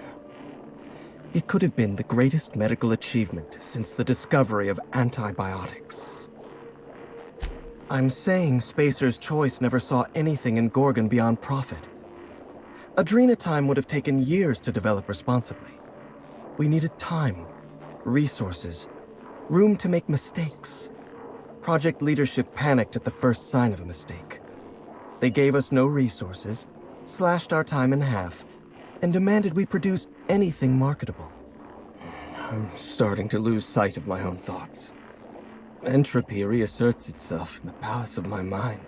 S12: It could have been the greatest medical achievement since the discovery of antibiotics. I'm saying Spacer's Choice never saw anything in Gorgon beyond profit. Adrenotime would have taken years to develop responsibly. We needed time, resources, room to make mistakes. Project leadership panicked at the first sign of a mistake. They gave us no resources, slashed our time in half, and demanded we produce anything marketable. I'm starting to lose sight of my own thoughts. Entropy reasserts itself in the palace of my mind.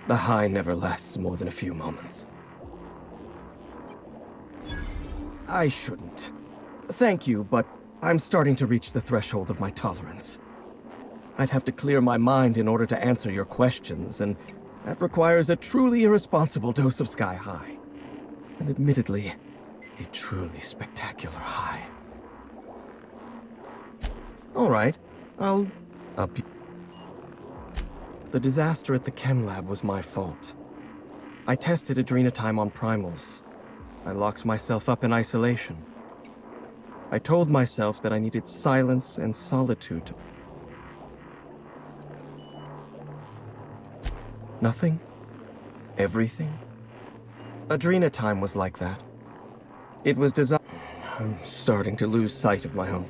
S12: The high never lasts more than a few moments. I shouldn't. Thank you, but I'm starting to reach the threshold of my tolerance. I'd have to clear my mind in order to answer your questions, and that requires a truly irresponsible dose of Sky High. And admittedly, a truly spectacular high. All right, I'll be... The disaster at the chem lab was my fault. I tested adrenatime on primals. I locked myself up in isolation. I told myself that I needed silence and solitude. Nothing? Everything? Adrenatime was like that. It was designed... I'm starting to lose sight of my own...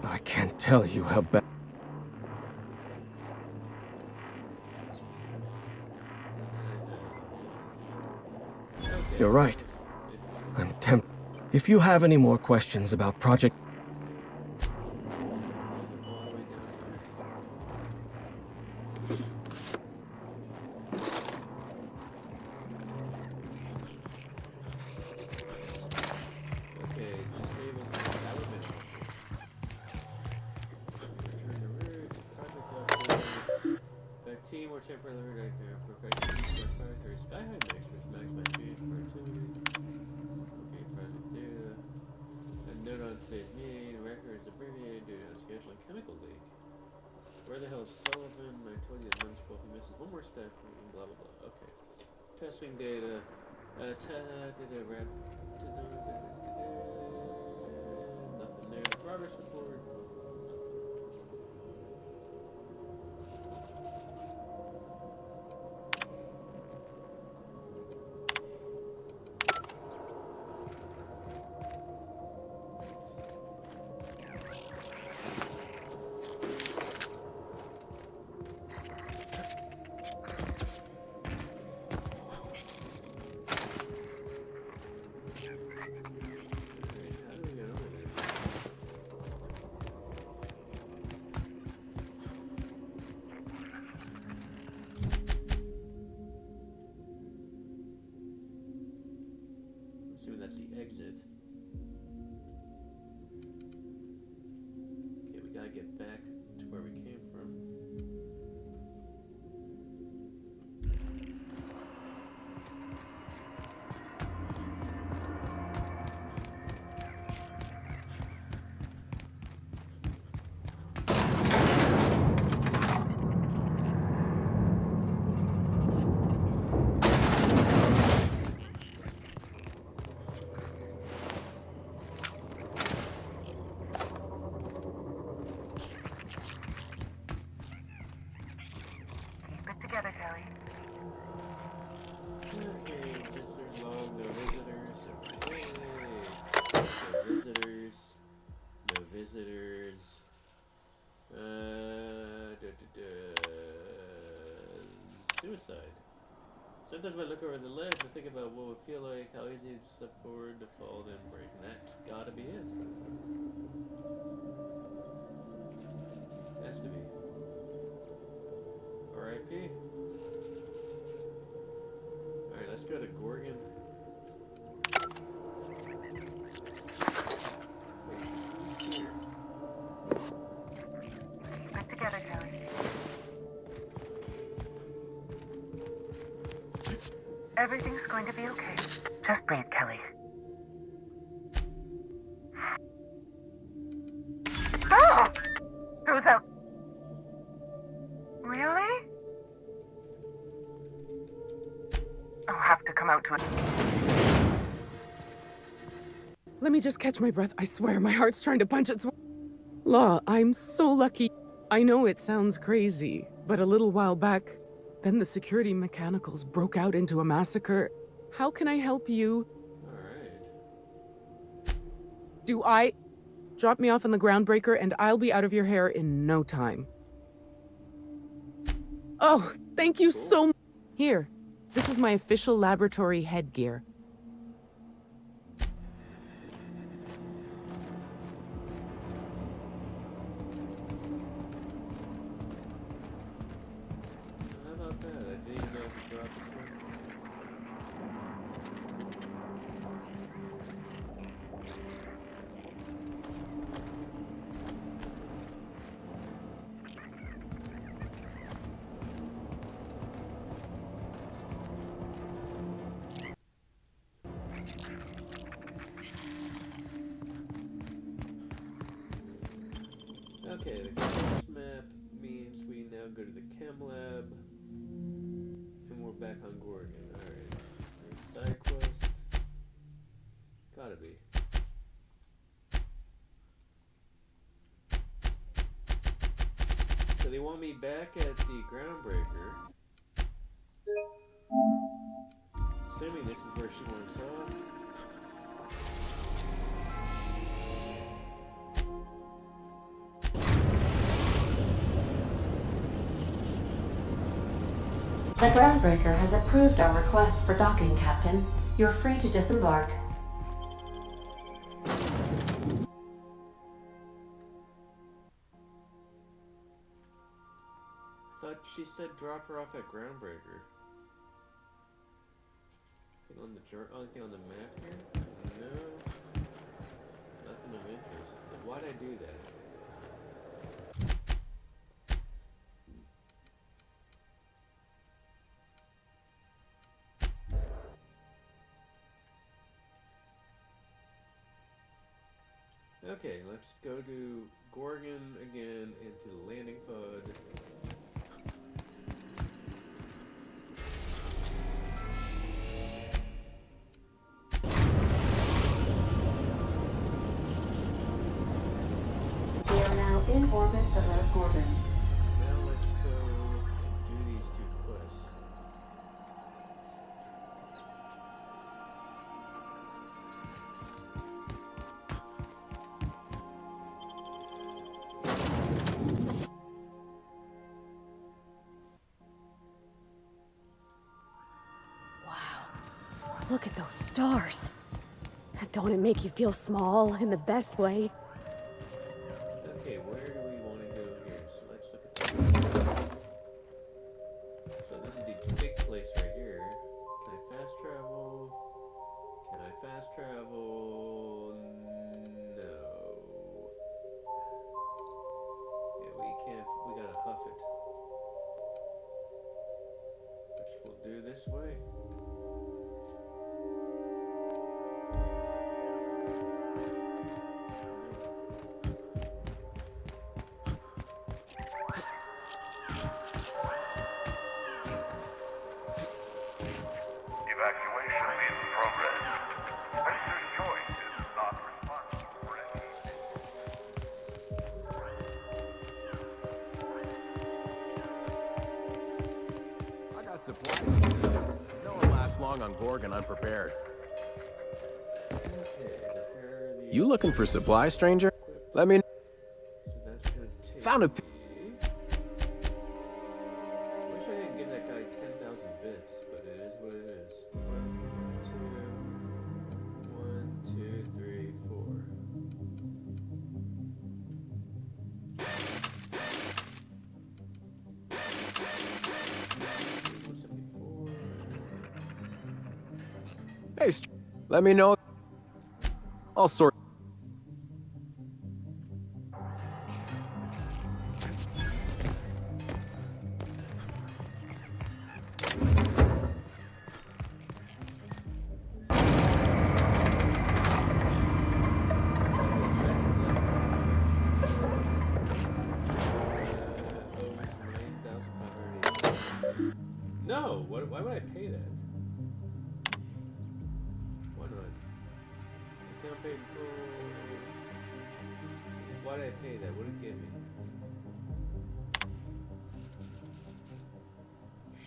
S12: I can't tell you how bad... You're right. I'm tempted. If you have any more questions about Project...
S7: Team or temporary perfection factors. Sky High Mixers maximize speed for activity. Okay, project data. A note on today's meeting. Records abbreviated due to a scheduling chemical leak. Where the hell is Sullivan? I told you the municipal he misses one more step. Blah blah blah. Okay. Testing data. Nothing there. Progress report. That's the exit. Okay, we gotta get back to where we came from. Suicide. Sometimes when I look over the ledge, I think about what it would feel like, how easy to step forward, to fall, then break, and that's gotta be it. Has to be. R.I.P. Alright, let's go to Gorgon. Wait, here.
S15: Get together, Kelly. Everything's going to be okay. Just breathe, Kelly. Oh! Who's out? Really? I'll have to come out to it.
S13: Let me just catch my breath. I swear, my heart's trying to punch its... Law, I'm so lucky. I know it sounds crazy, but a little while back, then the security mechanicals broke out into a massacre. How can I help you?
S7: Alright.
S13: Drop me off on the groundbreaker and I'll be out of your hair in no time. Oh, thank you so much. Here, this is my official laboratory headgear.
S7: Okay, the quest map means we now go to the chem lab. And we're back on Gorgon. Alright. Side quest. Gotta be. So they want me back at the groundbreaker. Assuming this is where she wants off.
S4: The groundbreaker has approved our request for docking, Captain. You're free to disembark.
S7: Thought she said drop her off at groundbreaker. Only thing on the map here? No. Nothing of interest. Why'd I do that? Okay, let's go to Gorgon again into the landing pod.
S4: We are now in orbit above Gorgon.
S7: Now let's go and do these two quests.
S5: Look at those stars. Don't it make you feel small in the best way?
S7: Okay, where do we want to go here? So let's look at that. So this is the big place right here. Can I fast travel? Can I fast travel? No. Yeah, we can't. We gotta huff it. Which we'll do this way.
S21: Evacuation in progress. Spacer's choice is not responsible for any.
S3: I got supplies. No one lasts long on Gorgon unprepared. You looking for supplies, stranger? Let me know. Found a...
S7: Wish I didn't give that guy 10,000 bits, but it is what it is. 1, 2, 3, 4.
S3: Hey, let me know. I'll sort.
S7: No! Why would I pay that? Why not? Account paid full. Why did I pay that? What did it give me?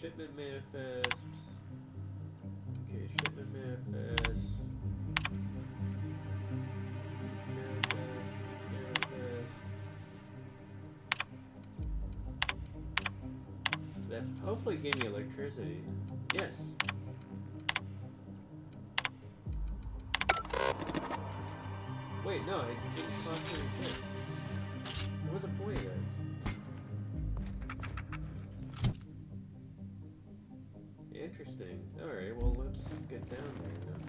S7: Shipment manifests. Okay, shipment manifests. That hopefully gave me electricity. Yes. Wait, no, it didn't cost me anything. What was the point of that? Interesting. Alright, well, let's get down there then.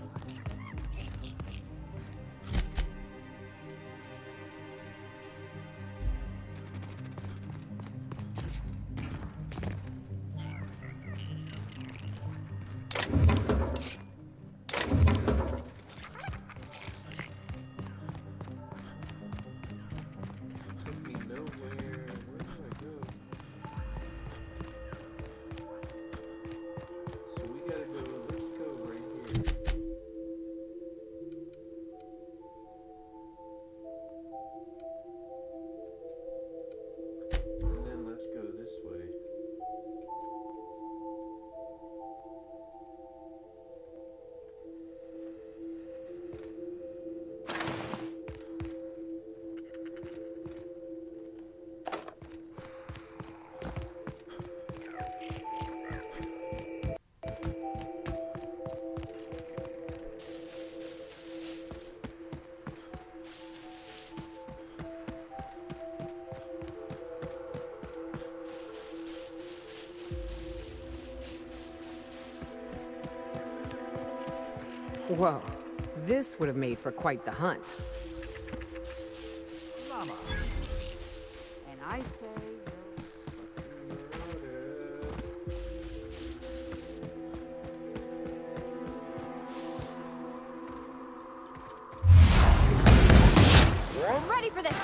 S2: Whoa, this would have made for quite the hunt.
S18: Mama. And I say
S5: I'm ready for this!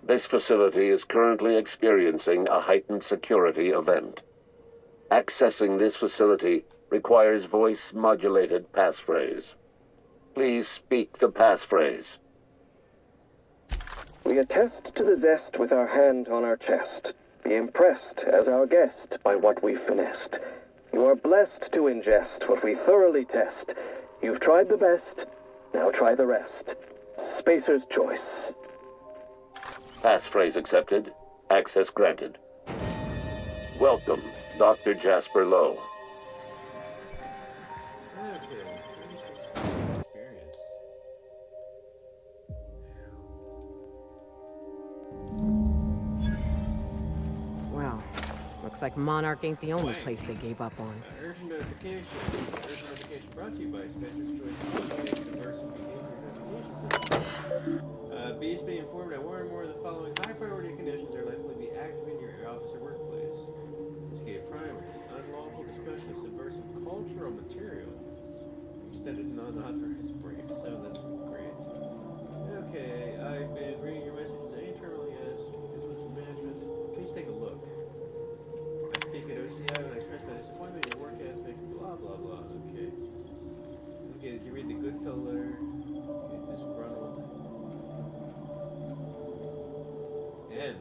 S14: This facility is currently experiencing a heightened security event. Accessing this facility requires voice-modulated passphrase. Please speak the passphrase.
S22: We attest to the zest with our hand on our chest. Be impressed as our guest by what we've finessed. You are blessed to ingest what we thoroughly test. You've tried the best, now try the rest. Spacer's choice.
S14: Passphrase accepted. Access granted. Welcome, Dr. Jasper Lowe.
S2: Well, looks like Monarch ain't the only place they gave up on.
S7: Urgent notification. Urgent notification brought to you by Spencer's Choice Diverse Behavior Notification. Be informed that one or more of the following high priority conditions are likely to be active in your office or workplace. Escape primers, unlawful discussion of subversive cultural material, extended non-authorized breaks. So that's great. Okay, I've been reading your messages internally as business management. Please take a look. I speak at OCI when I express my disappointment in your work ethic. Blah blah blah. Okay. Okay, did you read the Goodfellow letter? Okay, disgruntled. N.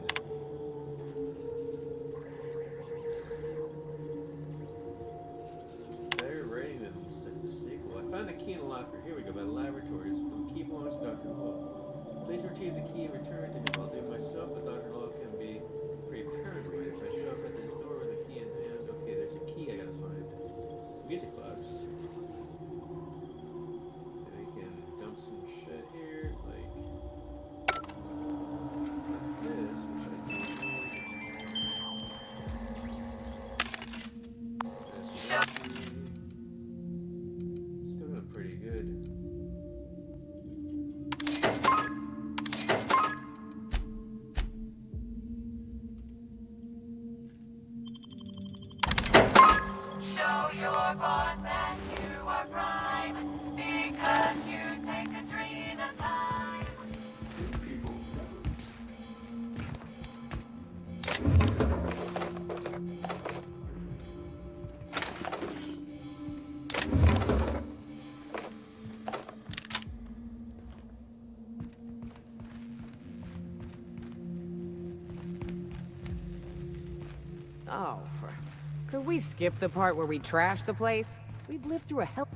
S7: Find the key in the locker. Here we go, by the laboratories. From key belongs to Dr. Law. Please retrieve the key and return it to him. I'll do it myself, but Dr. Law can be pretty paranoid. If I show up at this door with a key in hand, okay, there's a key I gotta find. Music box. And we can dump some shit here, like this, which I can still doing pretty good.
S15: Show your boss that you are prime, because you take a tree at a time.
S2: Oh, could we skip the part where we trashed the place? We've lived through a hell...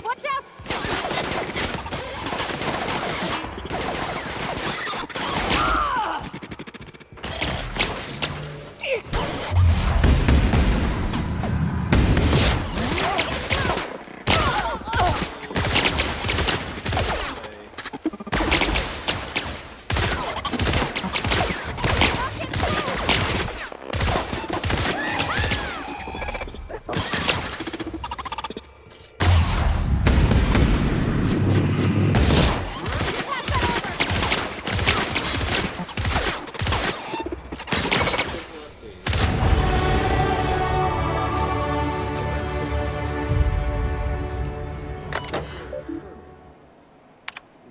S5: Watch out!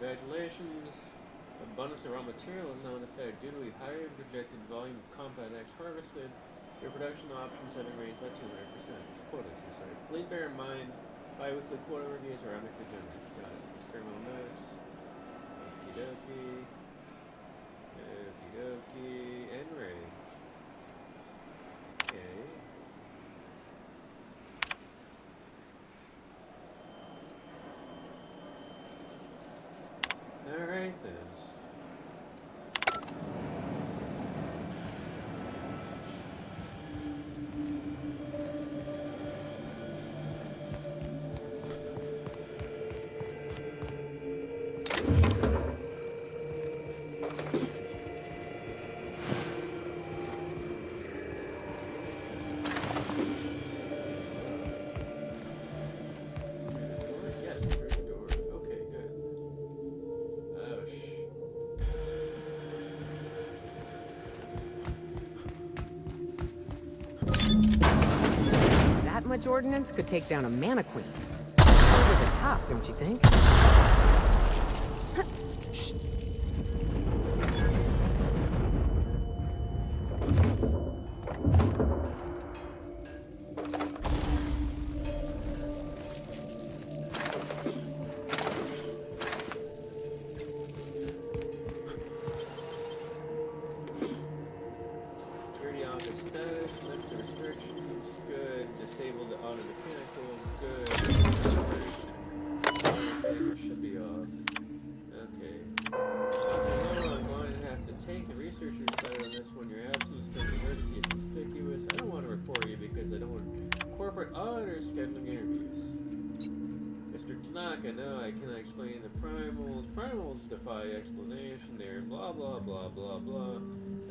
S7: Congratulations. Abundance of raw material is now in effect. Due to a higher projected volume of Compound X harvested, your production options have been raised by 200%. Quotas, I'm sorry. Please bear in mind, bi-weekly quota reviews are amicably generous. Got it. Experimental notes. Okie dokie. Okie dokie. And ready. Okay. Alright then.
S2: That much ordnance could take down a mana queen. Over the top, don't you think?
S7: Should be off. Snaka, no, I cannot explain the primals. Primals defy explanation. They're blah blah blah blah blah.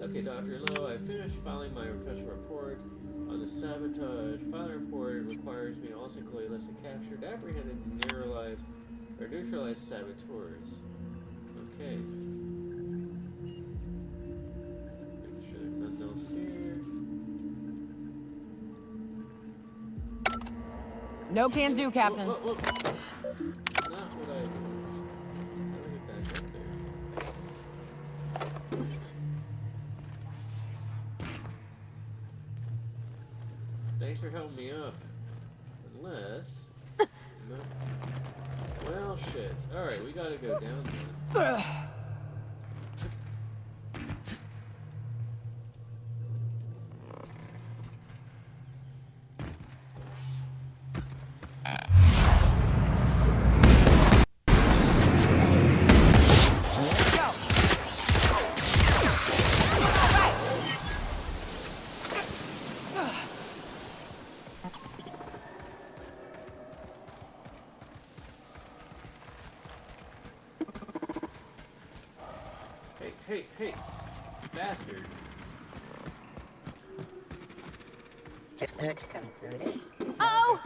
S7: Okay, Dr. Lowe, I finished filing my official report on the sabotage. Filing report requires me to also include a list of captured, apprehended, and neutralized saboteurs. Okay. Make sure there's nothing else here.
S2: No can do, Captain.
S7: Whoa, whoa, whoa. Not what I... How do I get back up there? Thanks for helping me up. Unless... no. Well, shit. Alright, we gotta go down there. Hey, bastard.
S8: Search concluded.
S5: Oh!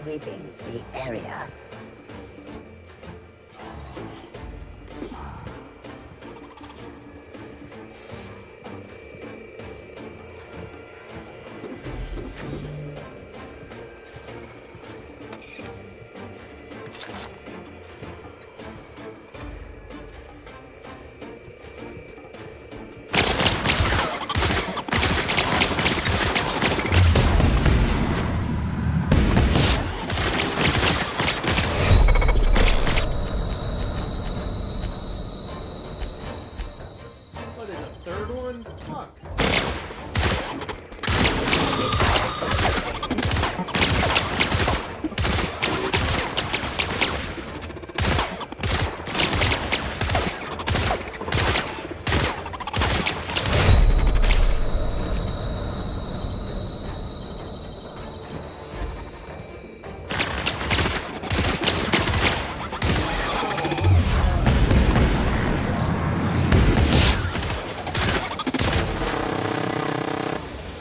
S8: Sweeping the area.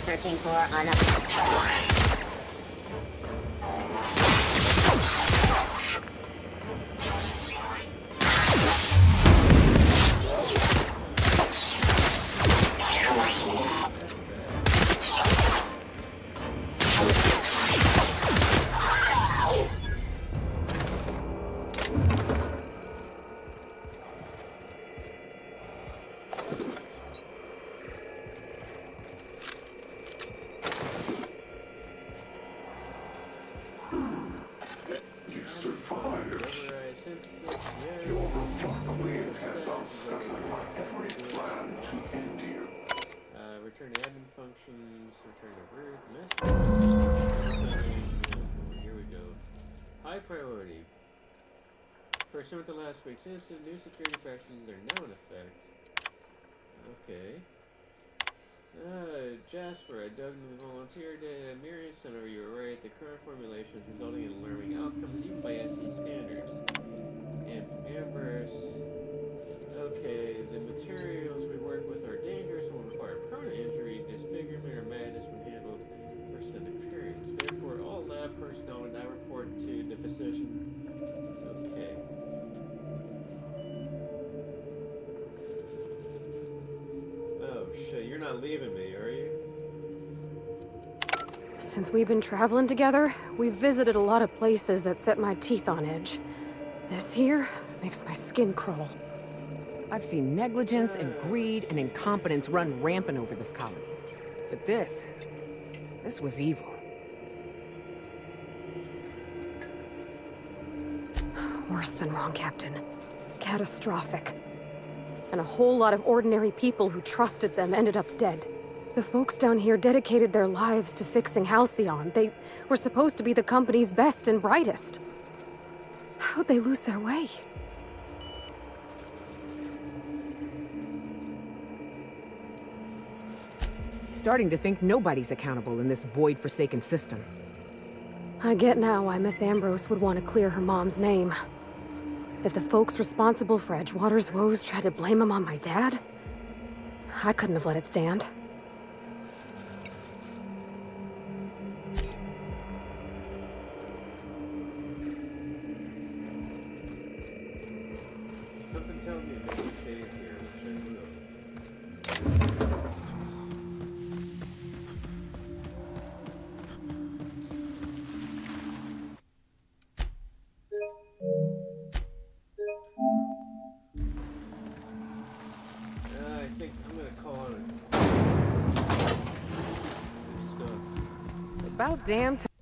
S8: Searching for another.
S7: Return to admin functions, return to root, message. Here we go. High priority. Pursuant to last week's incident, new security practices are now in effect. Okay. Jasper, I dug into the volunteer data. Miriam Center, you were right. The current formulation is resulting in alarming outcomes, even by SC standards. And from Amber's, okay, the materials we work with are dangerous and will require permanent injury, disfigurement, or madness when handled for extended periods. Therefore, all lab personnel will now report to the physician. Okay. Oh shit, you're not leaving me, are you?
S5: Since we've been traveling together, we've visited a lot of places that set my teeth on edge. This here Makes my skin crawl.
S2: I've seen negligence and greed and incompetence run rampant over this colony. But this was evil.
S5: Worse than wrong, Captain. Catastrophic. And a whole lot of ordinary people who trusted them ended up dead. The folks down here dedicated their lives to fixing Halcyon. They were supposed to be the company's best and brightest. How'd they lose their way?
S2: Starting to think nobody's accountable in this void-forsaken system.
S5: I get now why Miss Ambrose would want to clear her mom's name. If the folks responsible for Edgewater's woes tried to blame him on my dad, I couldn't have let it stand.
S7: Something tells me they can stay here, which I will. I think I'm gonna call it. This stuff.
S2: About damn time.